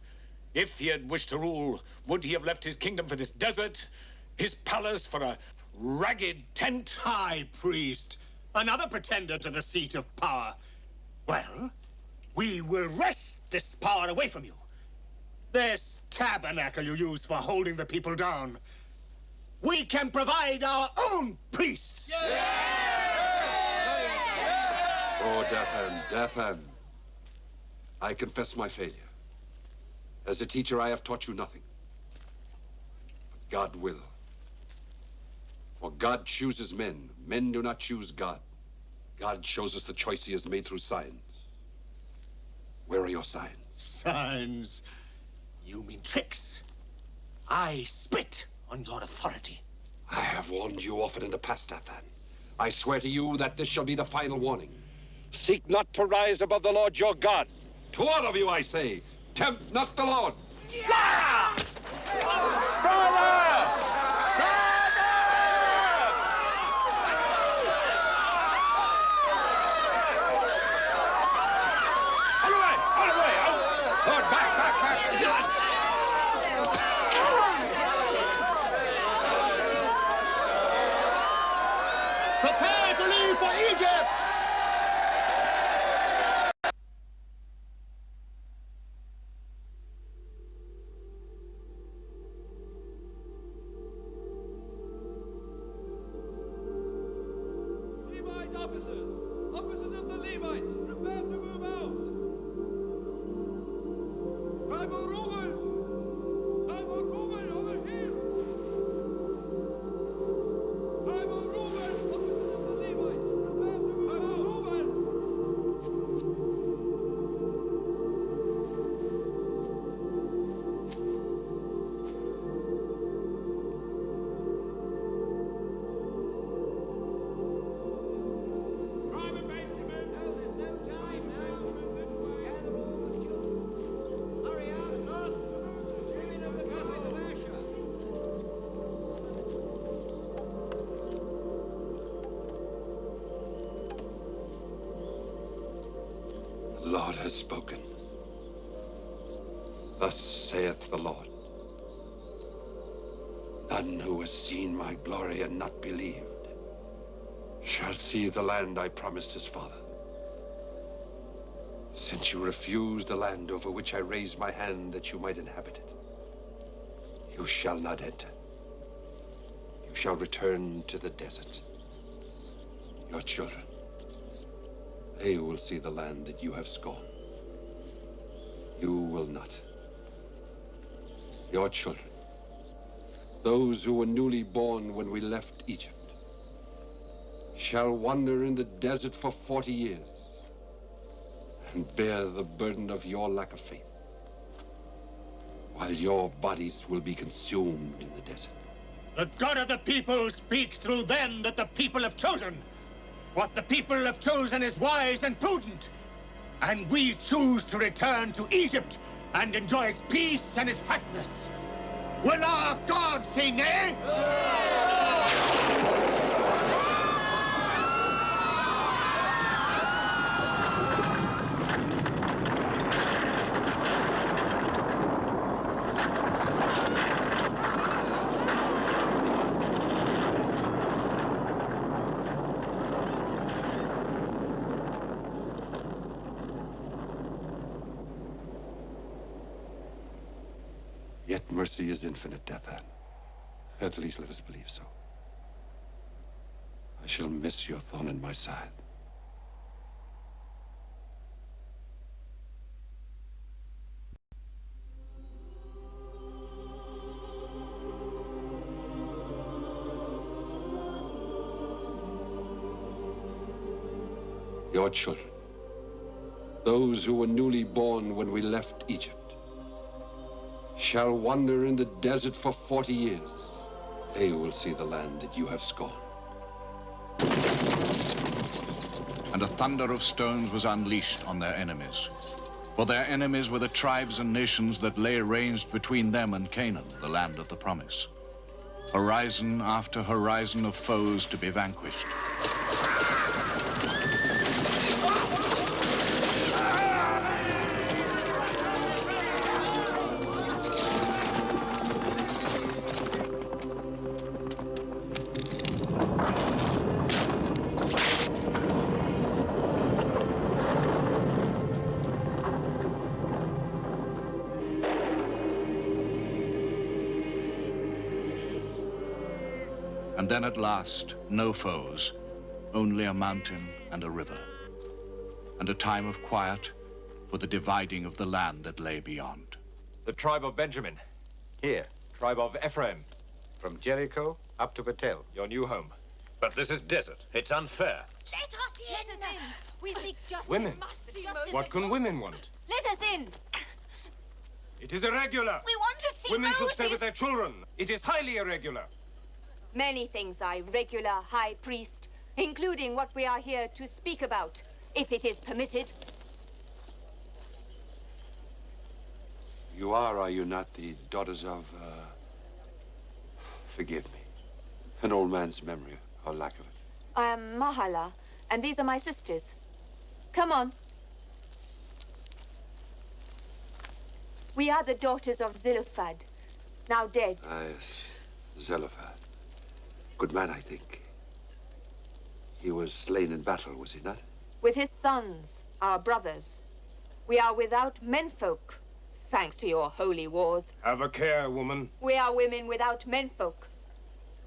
If he had wished to rule, would he have left his kingdom for this desert? His palace for a ragged tent? High priest, another pretender to the seat of power. Well, we will wrest this power away from you. This tabernacle you use for holding the people down. We can provide our own priests. Oh, Dathan, Dathan. I confess my failure. As a teacher, I have taught you nothing. But God will. For God chooses men. Men do not choose God. God shows us the choice he has made through signs. Where are your signs? Signs? You mean tricks? I spit on your authority. I have warned you often in the past, Dathan. I swear to you that this shall be the final warning. Seek not to rise above the Lord your God. To all of you, I say, tempt not the Lord. Yeah! Prepare to leave for Egypt! Levite officers! Officers of the Levites, prepare to move out! Tribal Reuben! Tribal Reuben, over here! Tribal Reuben! Officers of the Levites, prepare to move out! Reuben! Tribe of Benjamin! No, there's no time now. Gather all the children. Hurry up, look! Women of the tribe of Asher. The Lord has spoken. Thus saith the Lord. None who has seen my glory and not believed shall see the land I promised his father. Since you refused the land over which I raised my hand that you might inhabit it, you shall not enter. You shall return to the desert. Your children, they will see the land that you have scorned. You will not. Your children, those who were newly born when we left Egypt, shall wander in the desert for 40 years and bear the burden of your lack of faith, while your bodies will be consumed in the desert. The God of the people speaks through them that the people have chosen. What the people have chosen is wise and prudent. And we choose to return to Egypt and enjoy its peace and its fatness. Will our God say nay? Yet mercy is infinite, Dathan. At least let us believe so. I shall miss your thorn in my side. Your children, those who were newly born when we left Egypt, shall wander in the desert for 40 years. They will see the land that you have scorned. And a thunder of stones was unleashed on their enemies. For their enemies were the tribes and nations that lay ranged between them and Canaan, the land of the promise. Horizon after horizon of foes to be vanquished. And then at last, no foes, only a mountain and a river, and a time of quiet for the dividing of the land that lay beyond. The tribe of Benjamin. Here. Tribe of Ephraim. From Jericho up to Bethel. Your new home. But this is desert. It's unfair. Let us in. Let us in. We seek justice. Women. Justice. What can women want? Let us in. It is irregular. We want to see Women should Moses. stay with their children. It is highly irregular. Many things are irregular, High Priest, including what we are here to speak about, if it is permitted. You are you not, the daughters of, forgive me, an old man's memory, or lack of it. I am Mahala, and these are my sisters. Come on. We are the daughters of Zelophehad, now dead. Ah, yes, Zelophehad. Good man, I think. He was slain in battle, was he not? With his sons, our brothers. We are without menfolk, thanks to your holy wars. Have a care, woman. We are women without menfolk.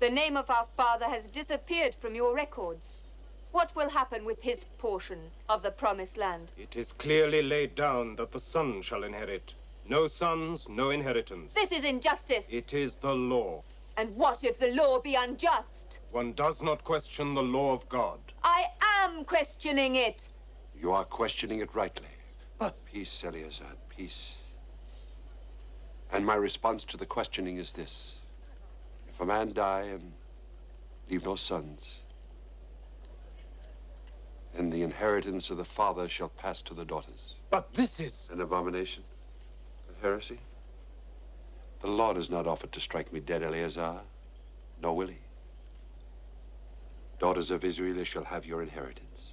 The name of our father has disappeared from your records. What will happen with his portion of the promised land? It is clearly laid down that the son shall inherit. No sons, no inheritance. This is injustice. It is the law. And what if the law be unjust? One does not question the law of God. I am questioning it. You are questioning it rightly. But peace, Eleazar, peace. And my response to the questioning is this. If a man die and leave no sons, then the inheritance of the father shall pass to the daughters. But this is an abomination, a heresy. The Lord has not offered to strike me dead, Eleazar, nor will he. Daughters of Israel, they shall have your inheritance.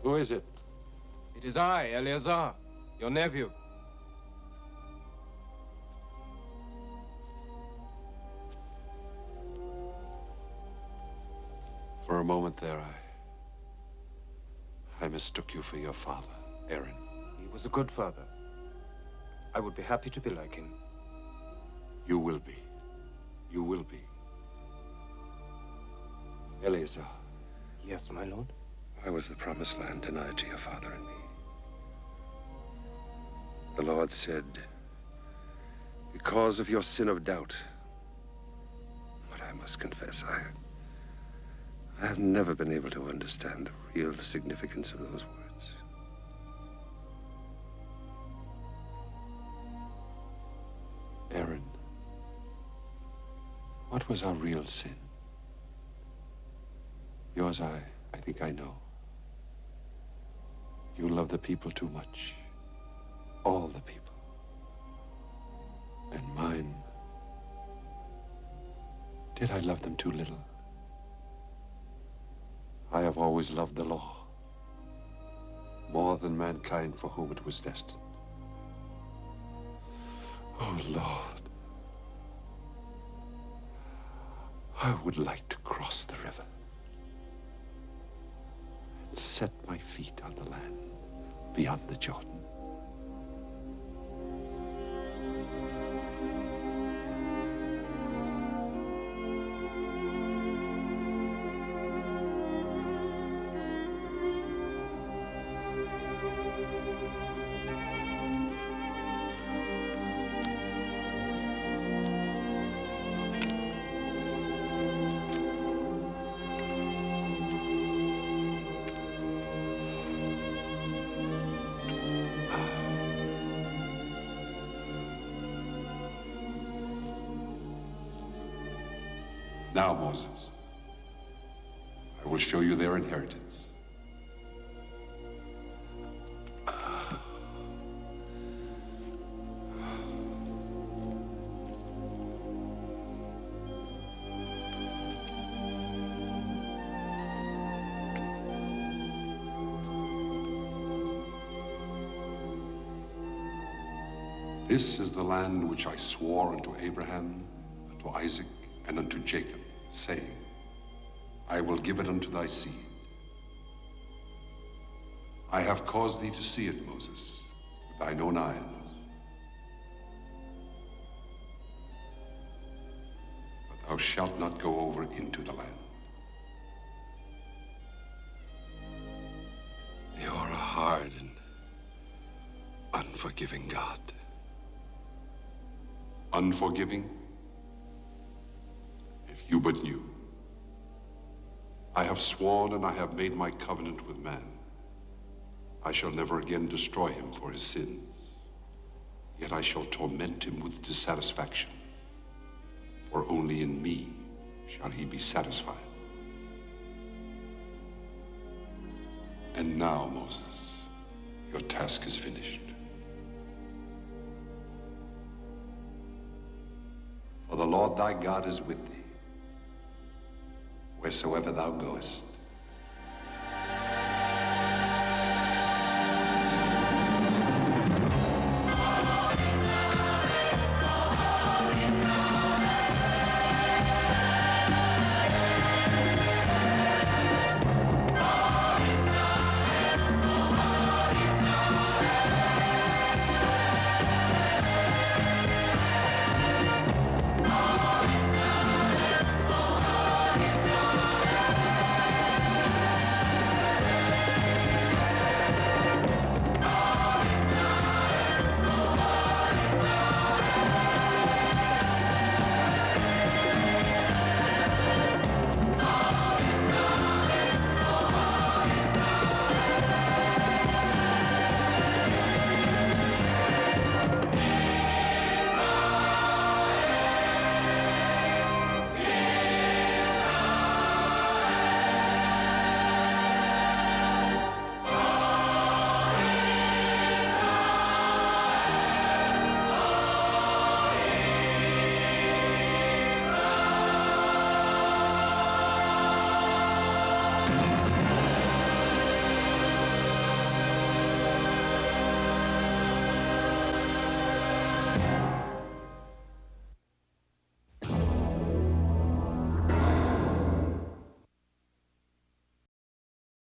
Who is it? It is I, Eleazar, your nephew. For a moment there, I mistook you for your father, Aaron. He was a good father. I would be happy to be like him. You will be. You will be. Eleazar. Yes, my lord. Why was the promised land denied to your father and me? The Lord said, because of your sin of doubt. But I must confess, I have never been able to understand the real significance of those words. Aaron, what was our real sin? Yours, I think I know. You love the people too much. All the people. And mine, did I love them too little? I have always loved the law more than mankind for whom it was destined. Oh, Lord, I would like to cross the river and set my feet on the land beyond the Jordan. Now, Moses, I will show you their inheritance. This is the land which I swore unto Abraham, unto Isaac, and unto Jacob, saying, I will give it unto thy seed. I have caused thee to see it, Moses, with thine own eyes. But thou shalt not go over into the land. You are a hard and unforgiving God. Unforgiving? If you but knew. I have sworn and I have made my covenant with man. I shall never again destroy him for his sins. Yet I shall torment him with dissatisfaction. For only in me shall he be satisfied. And now, Moses, your task is finished. For the Lord thy God is with thee, wheresoever thou goest.